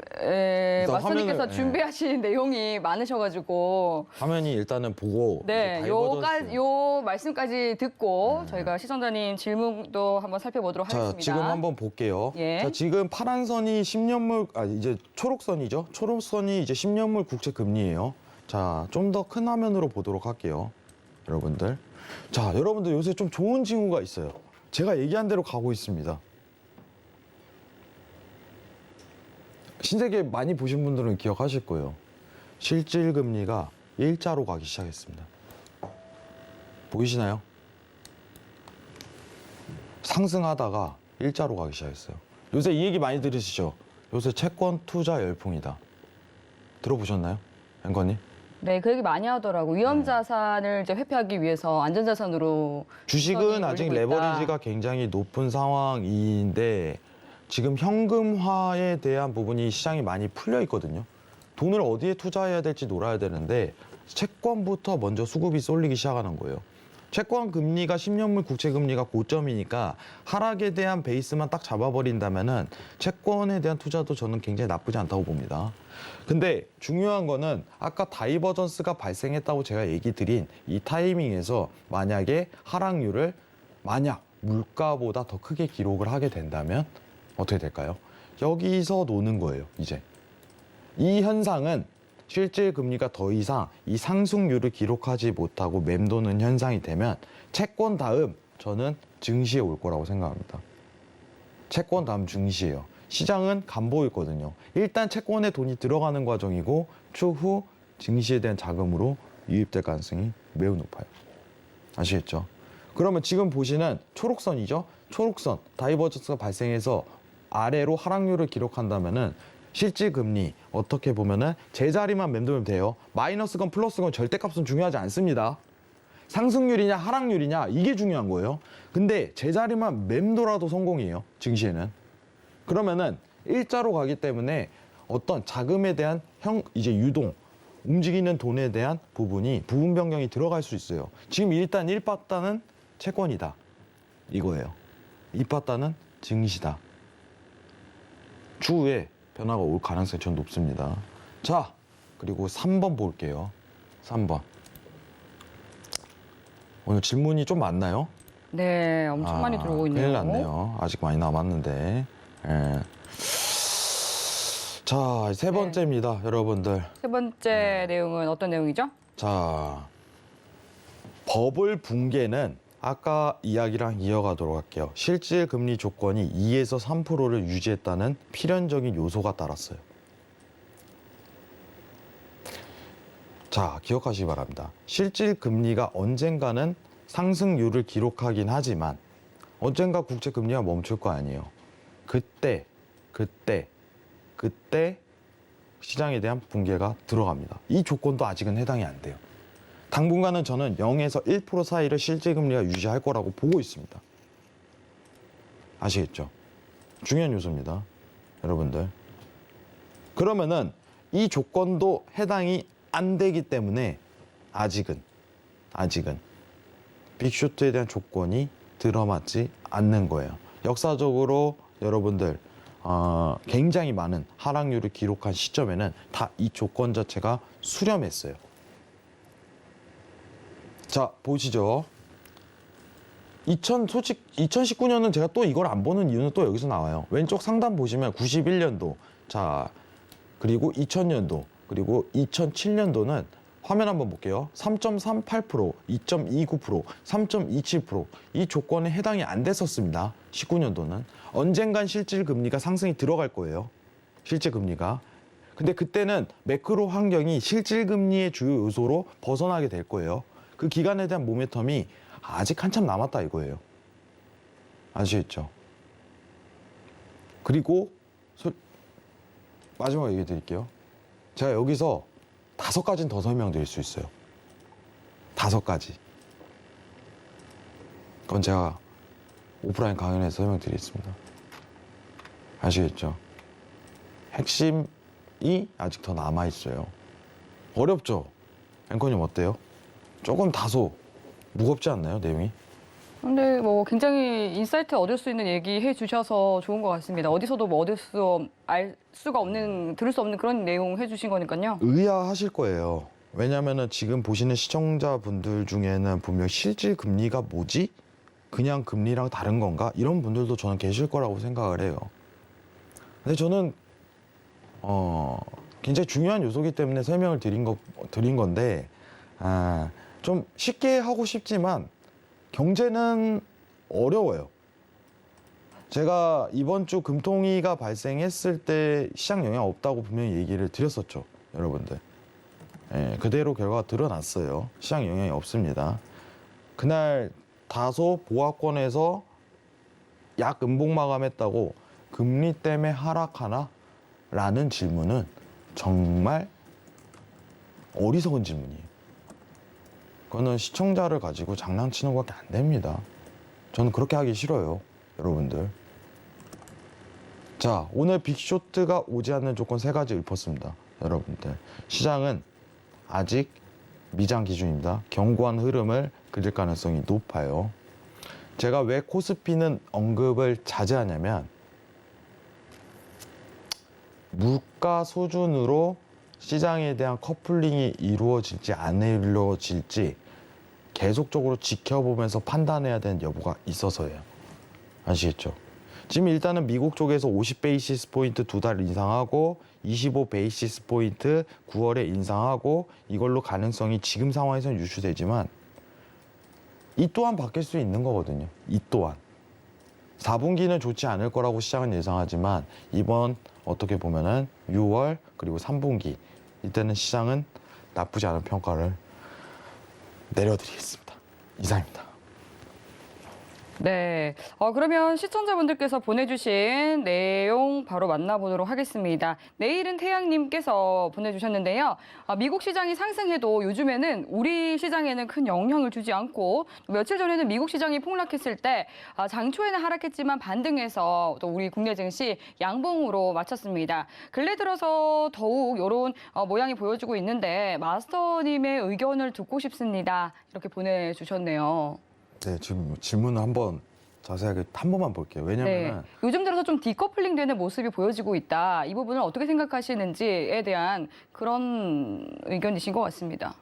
S2: 마스터님께서
S3: 화면을,
S2: 준비하신 내용이 많으셔가지고
S3: 화면이 일단은 보고
S2: 네,
S3: 이제 다이버전스.
S2: 요 말씀까지 듣고 저희가 시청자님 질문도 한번 살펴보도록
S3: 자,
S2: 하겠습니다.
S3: 지금 한번 볼게요.
S2: 예.
S3: 자, 지금 파란 선이 10년물, 이제 초록선이죠. 초록선이 이제 10년물 국채 금리예요. 자, 좀 더 큰 화면으로 보도록 할게요. 여러분들. 자, 여러분들 요새 좀 좋은 징후가 있어요. 제가 얘기한 대로 가고 있습니다. 신세계 많이 보신 분들은 기억하실 거예요. 실질 금리가 일자로 가기 시작했습니다. 보이시나요? 상승하다가 일자로 가기 시작했어요. 요새 이 얘기 많이 들으시죠? 요새 채권 투자 열풍이다. 들어보셨나요? 앵커님?
S2: 네, 그 얘기 많이 하더라고. 위험 자산을 이제 회피하기 위해서 안전 자산으로
S3: 주식은 아직
S2: 올리고 있다.
S3: 레버리지가 굉장히 높은 상황인데 지금 현금화에 대한 부분이 시장이 많이 풀려 있거든요. 돈을 어디에 투자해야 될지 놀아야 되는데 채권부터 먼저 수급이 쏠리기 시작하는 거예요. 채권 금리가 10년물 국채 금리가 고점이니까 하락에 대한 베이스만 딱 잡아버린다면은 채권에 대한 투자도 저는 굉장히 나쁘지 않다고 봅니다. 근데 중요한 거는 아까 다이버전스가 발생했다고 제가 얘기 드린 이 타이밍에서 만약에 하락률을 만약 물가보다 더 크게 기록을 하게 된다면 어떻게 될까요? 여기서 노는 거예요, 이제. 이 현상은 실질 금리가 더 이상 이 상승률을 기록하지 못하고 맴도는 현상이 되면 채권 다음 저는 증시에 올 거라고 생각합니다. 채권 다음 증시예요. 시장은 간보였거든요. 일단 채권에 돈이 들어가는 과정이고 추후 증시에 대한 자금으로 유입될 가능성이 매우 높아요. 아시겠죠? 그러면 지금 보시는 초록선이죠? 초록선, 다이버전스가 발생해서 아래로 하락률을 기록한다면은 실질 금리 어떻게 보면은 제자리만 맴돌면 돼요. 마이너스건 플러스건 절대값은 중요하지 않습니다. 상승률이냐 하락률이냐 이게 중요한 거예요. 근데 제자리만 맴돌아도 성공이에요. 증시에는. 그러면은 일자로 가기 때문에 어떤 자금에 대한 이제 유동, 움직이는 돈에 대한 부분 변경이 들어갈 수 있어요. 지금 일단 1파단은 채권이다. 이거예요. 2파단은 증시다. 추후에 변화가 올 가능성이 전 높습니다. 자, 그리고 3번 볼게요. 3번. 오늘 질문이 좀 많나요?
S2: 네, 엄청 많이 들어오고 있네요.
S3: 큰일 났네요. 아직 많이 남았는데. 예. 자, 세 번째입니다, 여러분들.
S2: 세 번째 내용은 어떤 내용이죠?
S3: 자, 버블 붕괴는 아까 이야기랑 이어가도록 할게요. 실질 금리 조건이 2에서 3%를 유지했다는 필연적인 요소가 따랐어요. 자, 기억하시기 바랍니다. 실질 금리가 언젠가는 상승률을 기록하긴 하지만 언젠가 국채 금리가 멈출 거 아니에요. 그때 시장에 대한 붕괴가 들어갑니다. 이 조건도 아직은 해당이 안 돼요. 당분간은 저는 0에서 1% 사이를 실질금리가 유지할 거라고 보고 있습니다. 아시겠죠? 중요한 요소입니다. 여러분들. 그러면은 이 조건도 해당이 안 되기 때문에 아직은 빅쇼트에 대한 조건이 들어맞지 않는 거예요. 역사적으로 여러분들 굉장히 많은 하락률을 기록한 시점에는 다 이 조건 자체가 수렴했어요. 자, 보시죠. 2019년은 제가 또 이걸 안 보는 이유는 또 여기서 나와요. 왼쪽 상단 보시면 91년도, 자, 그리고 2000년도, 그리고 2007년도는 화면 한번 볼게요. 3.38%, 2.29%, 3.27%. 이 조건에 해당이 안 됐었습니다. 19년도는. 언젠간 실질 금리가 상승이 들어갈 거예요. 실질 금리가. 근데 그때는 매크로 환경이 실질 금리의 주요 요소로 벗어나게 될 거예요. 그 기간에 대한 모멘텀이 아직 한참 남았다 이거예요. 아시겠죠? 그리고 마지막으로 얘기해 드릴게요. 제가 여기서 5가지는 더 설명드릴 수 있어요. 5가지. 그건 제가 오프라인 강연에서 설명드리겠습니다. 아시겠죠? 핵심이 아직 더 남아있어요. 어렵죠? 앵커님 어때요? 조금 다소 무겁지 않나요, 내용이?
S2: 근데 뭐 굉장히 인사이트 얻을 수 있는 얘기 해주셔서 좋은 것 같습니다. 어디서도 뭐 알 수가 없는, 들을 수 없는 그런 내용 해주신 거니까요.
S3: 의아하실 거예요. 왜냐면은 지금 보시는 시청자분들 중에는 분명 실질 금리가 뭐지? 그냥 금리랑 다른 건가? 이런 분들도 저는 계실 거라고 생각을 해요. 근데 저는 굉장히 중요한 요소이기 때문에 설명을 드린 건데 좀 쉽게 하고 싶지만 경제는 어려워요. 제가 이번 주 금통위가 발생했을 때 시장 영향 없다고 분명히 얘기를 드렸었죠, 여러분들. 예, 그대로 결과가 드러났어요. 시장 영향이 없습니다. 그날 다소 보합권에서 약 음봉 마감했다고 금리 때문에 하락하나? 라는 질문은 정말 어리석은 질문이에요. 그거는 시청자를 가지고 장난치는 것밖에 안 됩니다. 저는 그렇게 하기 싫어요, 여러분들. 자, 오늘 빅쇼트가 오지 않는 조건 3가지 읊었습니다. 여러분들, 시장은 아직 미장 기준입니다. 견고한 흐름을 그릴 가능성이 높아요. 제가 왜 코스피는 언급을 자제하냐면 물가 수준으로 시장에 대한 커플링이 이루어질지 안 이루어질지 계속적으로 지켜보면서 판단해야 되는 여부가 있어서예요. 아시겠죠? 지금 일단은 미국 쪽에서 50베이시스 포인트 2달 인상하고 25베이시스 포인트 9월에 인상하고 이걸로 가능성이 지금 상황에서는 유추되지만 이 또한 바뀔 수 있는 거거든요. 이 또한. 4분기는 좋지 않을 거라고 시장은 예상하지만 이번 어떻게 보면은 6월 그리고 3분기 이때는 시장은 나쁘지 않은 평가를 내려드리겠습니다. 이상입니다.
S2: 네, 그러면 시청자분들께서 보내주신 내용 바로 만나보도록 하겠습니다. 내일은 태양님께서 보내주셨는데요. 미국 시장이 상승해도 요즘에는 우리 시장에는 큰 영향을 주지 않고 며칠 전에는 미국 시장이 폭락했을 때 장초에는 하락했지만 반등해서 또 우리 국내 증시 양봉으로 마쳤습니다. 근래 들어서 더욱 이런 모양이 보여지고 있는데 마스터님의 의견을 듣고 싶습니다. 이렇게 보내주셨네요.
S3: 네, 지금 질문을 한번 자세하게 한 번만 볼게요. 왜냐면은
S2: 요즘 들어서 좀 디커플링 되는 모습이 보여지고 있다. 이 부분을 어떻게 생각하시는지에 대한 그런 의견이신 것 같습니다.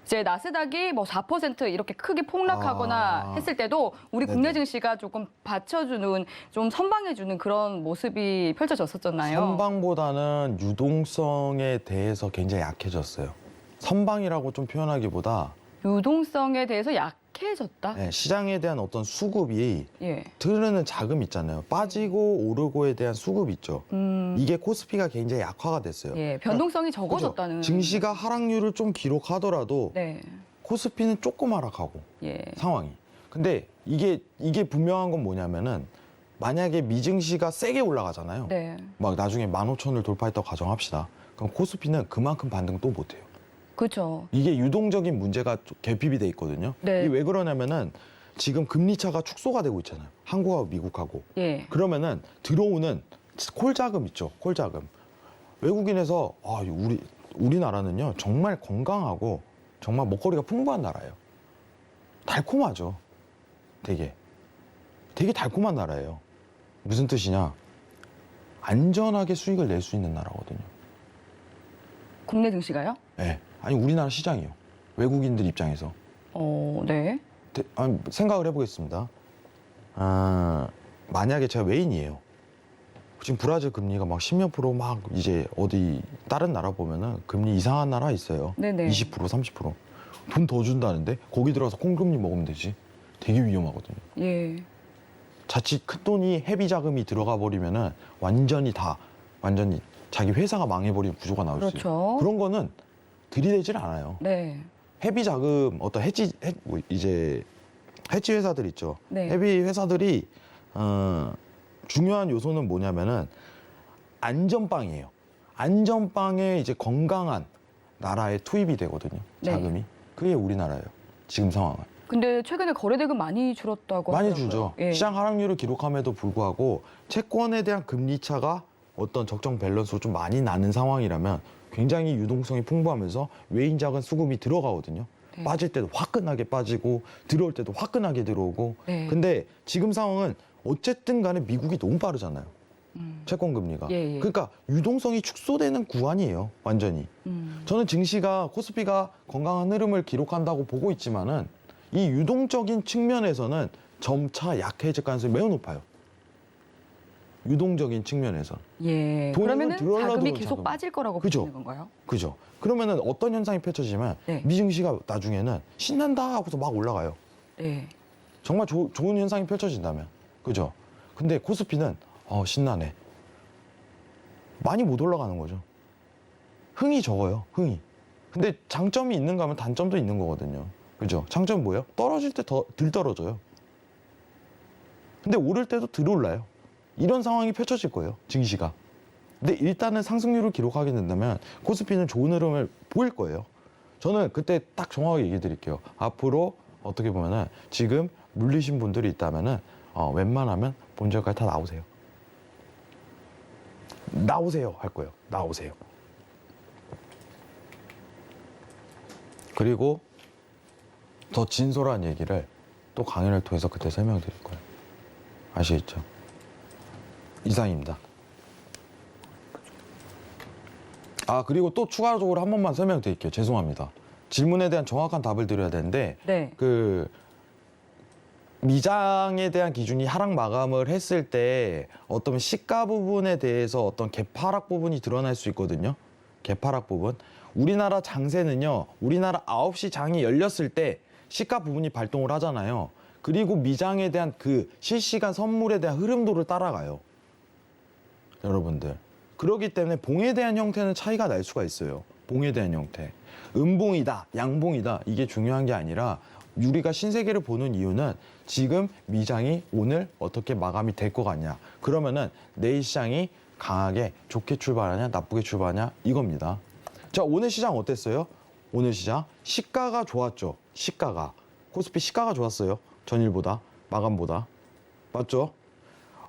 S2: 이제 나스닥이 뭐 4% 이렇게 크게 폭락하거나 했을 때도 우리
S3: 네네.
S2: 국내 증시가 조금 받쳐주는, 좀 선방해주는 그런 모습이 펼쳐졌었잖아요.
S3: 선방보다는 유동성에 대해서 굉장히 약해졌어요. 선방이라고 좀 표현하기보다
S2: 유동성에 대해서 약해졌다?
S3: 네, 시장에 대한 어떤 수급이
S2: 예.
S3: 흐르는 자금 있잖아요. 빠지고 오르고에 대한 수급 있죠. 이게 코스피가 굉장히 약화가 됐어요.
S2: 예, 변동성이
S3: 그죠?
S2: 적어졌다는.
S3: 증시가 하락률을 좀 기록하더라도
S2: 네.
S3: 코스피는 조금 하락하고
S2: 예.
S3: 상황이. 근데 이게 분명한 건 뭐냐면은 만약에 미증시가 세게 올라가잖아요.
S2: 네.
S3: 막 나중에 15,000을 돌파했다고 가정합시다. 그럼 코스피는 그만큼 반등 또 못해요.
S2: 그렇죠.
S3: 이게 유동적인 문제가 개핍이 돼 있거든요.
S2: 네.
S3: 이게 왜 그러냐면은 지금 금리 차가 축소가 되고 있잖아요. 한국하고 미국하고.
S2: 예.
S3: 그러면은 들어오는 콜 자금 있죠. 콜 자금. 외국인에서 우리나라는요 정말 건강하고 정말 먹거리가 풍부한 나라예요. 달콤하죠. 되게 달콤한 나라예요. 무슨 뜻이냐? 안전하게 수익을 낼 수 있는 나라거든요.
S2: 국내 증시가요?
S3: 네. 아니 우리나라 시장이요. 외국인들 입장에서.
S2: 네.
S3: 생각을 해보겠습니다. 만약에 제가 외인이에요. 지금 브라질 금리가 막 10몇 프로 막 이제 어디 다른 나라 보면은 금리 이상한 나라 있어요.
S2: 네네.
S3: 20%, 30%. 돈 더 준다는데 거기 들어가서 콩금리 먹으면 되지. 되게 위험하거든요.
S2: 예.
S3: 자칫 큰 돈이 헤비 자금이 들어가 버리면은 완전히 자기 회사가 망해버리는 구조가 나올 수 있어요.
S2: 그렇죠.
S3: 그런 거는 들이대질 않아요.
S2: 네.
S3: 헤비 자금 어떤 해지 회사들 있죠.
S2: 네.
S3: 헤비 회사들이 중요한 요소는 뭐냐면은 안전빵이에요. 안전빵에 이제 건강한 나라에 투입이 되거든요.
S2: 네.
S3: 자금이. 그게 우리나라예요. 지금 상황은.
S2: 근데 최근에 거래대금 많이 줄었다고
S3: 많이
S2: 하더라고요.
S3: 주죠.
S2: 예.
S3: 시장 하락률을 기록함에도 불구하고 채권에 대한 금리 차가 어떤 적정 밸런스로 좀 많이 나는 상황이라면 굉장히 유동성이 풍부하면서 외인 자금 수급이 들어가거든요.
S2: 네.
S3: 빠질 때도 화끈하게 빠지고 들어올 때도 화끈하게 들어오고.
S2: 네.
S3: 근데 지금 상황은 어쨌든 간에 미국이 너무 빠르잖아요. 채권 금리가.
S2: 예, 예.
S3: 그러니까 유동성이 축소되는 구간이에요. 완전히. 저는 증시가 코스피가 건강한 흐름을 기록한다고 보고 있지만은 이 유동적인 측면에서는 점차 약해질 가능성이 매우 높아요. 유동적인 측면에서.
S2: 예.
S3: 돈은
S2: 그러면은
S3: 들어올라
S2: 자금이
S3: 들어오는
S2: 계속
S3: 자금.
S2: 빠질 거라고
S3: 그죠.
S2: 보시는 건가요?
S3: 그죠. 그러면은 어떤 현상이 펼쳐지면
S2: 네.
S3: 미증시가 나중에는 신난다 하고서 막 올라가요.
S2: 네.
S3: 정말 좋은 현상이 펼쳐진다면. 그죠. 근데 코스피는 신나네. 많이 못 올라가는 거죠. 흥이 적어요. 흥이. 근데 장점이 있는가 하면 단점도 있는 거거든요. 그죠? 장점은 뭐예요? 떨어질 때 더 덜 떨어져요. 근데 오를 때도 덜 올라요. 이런 상황이 펼쳐질 거예요, 증시가. 근데 일단은 상승률을 기록하게 된다면 코스피는 좋은 흐름을 보일 거예요. 저는 그때 딱 정확하게 얘기 드릴게요. 앞으로 어떻게 보면은 지금 물리신 분들이 있다면은 웬만하면 본전까지 다 나오세요. 나오세요 할 거예요. 나오세요. 그리고 더 진솔한 얘기를 또 강연을 통해서 그때 설명드릴 거예요. 아시겠죠? 이상입니다. 그리고 또 추가적으로 한 번만 설명드릴게요. 죄송합니다. 질문에 대한 정확한 답을 드려야 되는데
S2: 네.
S3: 그 미장에 대한 기준이 하락 마감을 했을 때 어떤 시가 부분에 대해서 어떤 개파락 부분이 드러날 수 있거든요. 개파락 부분. 우리나라 장세는요. 우리나라 9시 장이 열렸을 때 시가 부분이 발동을 하잖아요. 그리고 미장에 대한 그 실시간 선물에 대한 흐름도를 따라가요. 여러분들. 그렇기 때문에 봉에 대한 형태는 차이가 날 수가 있어요. 봉에 대한 형태. 음봉이다, 양봉이다. 이게 중요한 게 아니라 우리가 신세계를 보는 이유는 지금 미장이 오늘 어떻게 마감이 될 것 같냐. 그러면은 내일 시장이 강하게 좋게 출발하냐, 나쁘게 출발하냐 이겁니다. 자, 오늘 시장 어땠어요? 오늘 시장 시가가 좋았죠. 시가가. 코스피 시가가 좋았어요. 전일보다, 마감보다. 맞죠?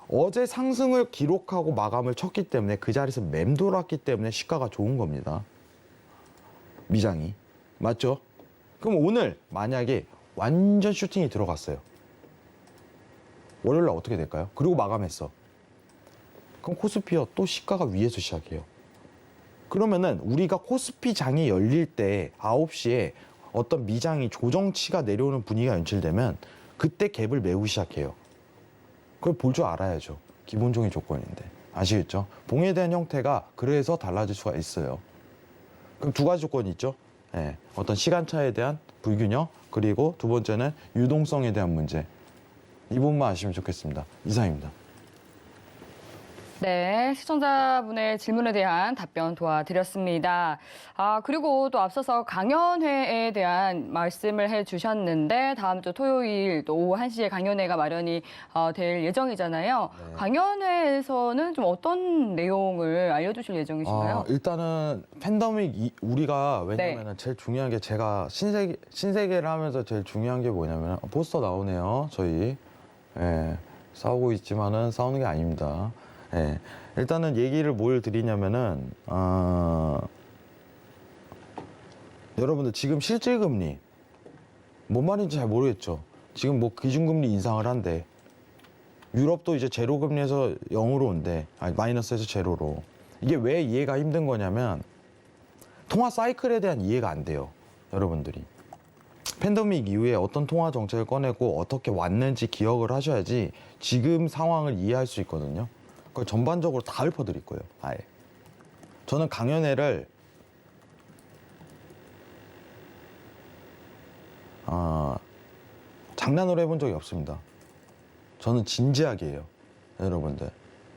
S3: 어제 상승을 기록하고 마감을 쳤기 때문에 그 자리에서 맴돌았기 때문에 시가가 좋은 겁니다. 미장이. 맞죠? 그럼 오늘 만약에 완전 슈팅이 들어갔어요. 월요일 날 어떻게 될까요? 그리고 마감했어. 그럼 코스피요 또 시가가 위에서 시작해요. 그러면은 우리가 코스피 장이 열릴 때 9시에 어떤 미장이 조정치가 내려오는 분위기가 연출되면 그때 갭을 메우기 시작해요. 그걸 볼 줄 알아야죠. 기본적인 조건인데. 아시겠죠? 봉에 대한 형태가 그래서 달라질 수가 있어요. 그럼 두 가지 조건이 있죠. 예, 어떤 시간차에 대한 불균형, 그리고 두 번째는 유동성에 대한 문제. 이 부분만 아시면 좋겠습니다. 이상입니다.
S2: 네, 시청자분의 질문에 대한 답변 도와드렸습니다. 그리고 또 앞서서 강연회에 대한 말씀을 해주셨는데 다음 주 토요일 또 오후 1시에 강연회가 마련이 될 예정이잖아요.
S3: 네.
S2: 강연회에서는 좀 어떤 내용을 알려주실 예정이신가요?
S3: 일단은 팬데믹 우리가 왜냐면은 제일 중요한 게 제가 신세계를 하면서 제일 중요한 게 뭐냐면 포스터 나오네요. 저희 싸우고 있지만은 싸우는 게 아닙니다. 일단은 얘기를 뭘 드리냐면은 여러분들 지금 실질금리 뭔 말인지 잘 모르겠죠. 지금 뭐 기준금리 인상을 한대. 유럽도 이제 제로금리에서 0으로 온대. 아니 마이너스에서 제로로. 이게 왜 이해가 힘든 거냐면 통화 사이클에 대한 이해가 안 돼요. 여러분들이. 팬데믹 이후에 어떤 통화 정책을 꺼내고 어떻게 왔는지 기억을 하셔야지 지금 상황을 이해할 수 있거든요. 그걸 전반적으로 다 읊어드릴 거예요. 아예. 저는 강연회를 장난으로 해본 적이 없습니다. 저는 진지하게 해요. 여러분들.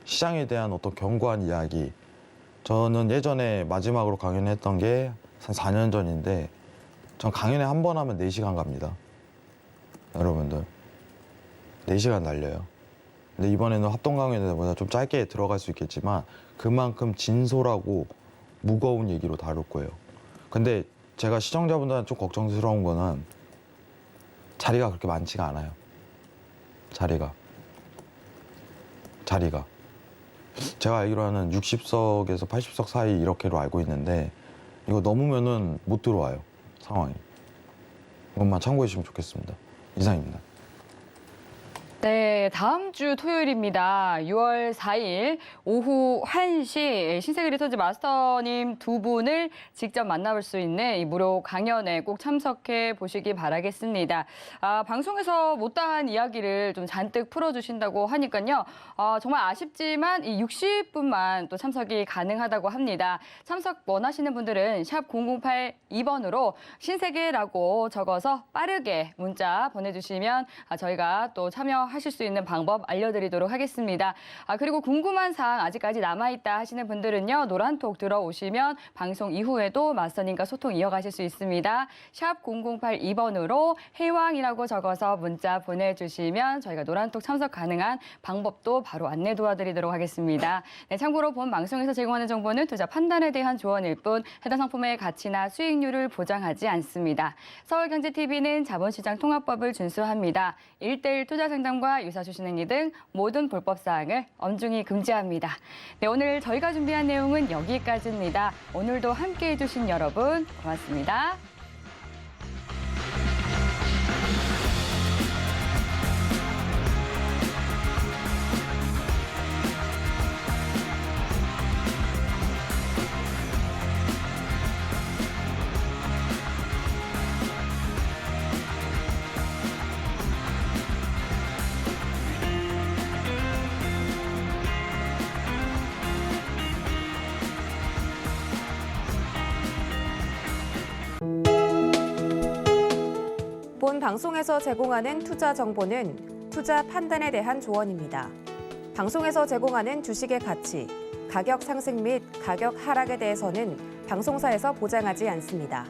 S3: 시장에 대한 어떤 견고한 이야기. 저는 예전에 마지막으로 강연했던 게 한 4년 전인데 전 강연회 한 번 하면 4시간 갑니다. 여러분들. 4시간 날려요. 근데 이번에는 합동 강연회보다 좀 짧게 들어갈 수 있겠지만 그만큼 진솔하고 무거운 얘기로 다룰 거예요. 근데 제가 시청자분들한테 좀 걱정스러운 거는 자리가 그렇게 많지가 않아요. 자리가. 제가 알기로는 60석에서 80석 사이 이렇게로 알고 있는데 이거 넘으면은 못 들어와요. 상황이. 이것만 참고해 주시면 좋겠습니다. 이상입니다.
S2: 네, 다음 주 토요일입니다. 6월 4일 오후 1시 신세계 리서치 마스터님 두 분을 직접 만나볼 수 있는 이 무료 강연에 꼭 참석해 보시기 바라겠습니다. 방송에서 못다한 이야기를 좀 잔뜩 풀어주신다고 하니까요. 정말 아쉽지만 이 60분만 또 참석이 가능하다고 합니다. 참석 원하시는 분들은 샵 0082번으로 신세계라고 적어서 빠르게 문자 보내주시면 저희가 또 참여할 하실 수 있는 방법 알려드리도록 하겠습니다. 그리고 궁금한 사항 아직까지 남아있다 하시는 분들은요. 노란톡 들어오시면 방송 이후에도 마스터님과 소통 이어가실 수 있습니다. 샵 0082번으로 해왕이라고 적어서 문자 보내주시면 저희가 노란톡 참석 가능한 방법도 바로 안내 도와드리도록 하겠습니다. 네, 참고로 본 방송에서 제공하는 정보는 투자 판단에 대한 조언일 뿐 해당 상품의 가치나 수익률을 보장하지 않습니다. 서울경제TV는 자본시장 통합법을 준수합니다. 1:1 투자 상담과 유사주식행위 등 모든 불법사항을 엄중히 금지합니다. 네, 오늘 저희가 준비한 내용은 여기까지입니다. 오늘도 함께해 주신 여러분 고맙습니다.
S1: 본 방송에서 제공하는 투자 정보는 투자 판단에 대한 조언입니다. 방송에서 제공하는 주식의 가치, 가격 상승 및 가격 하락에 대해서는 방송사에서 보장하지 않습니다.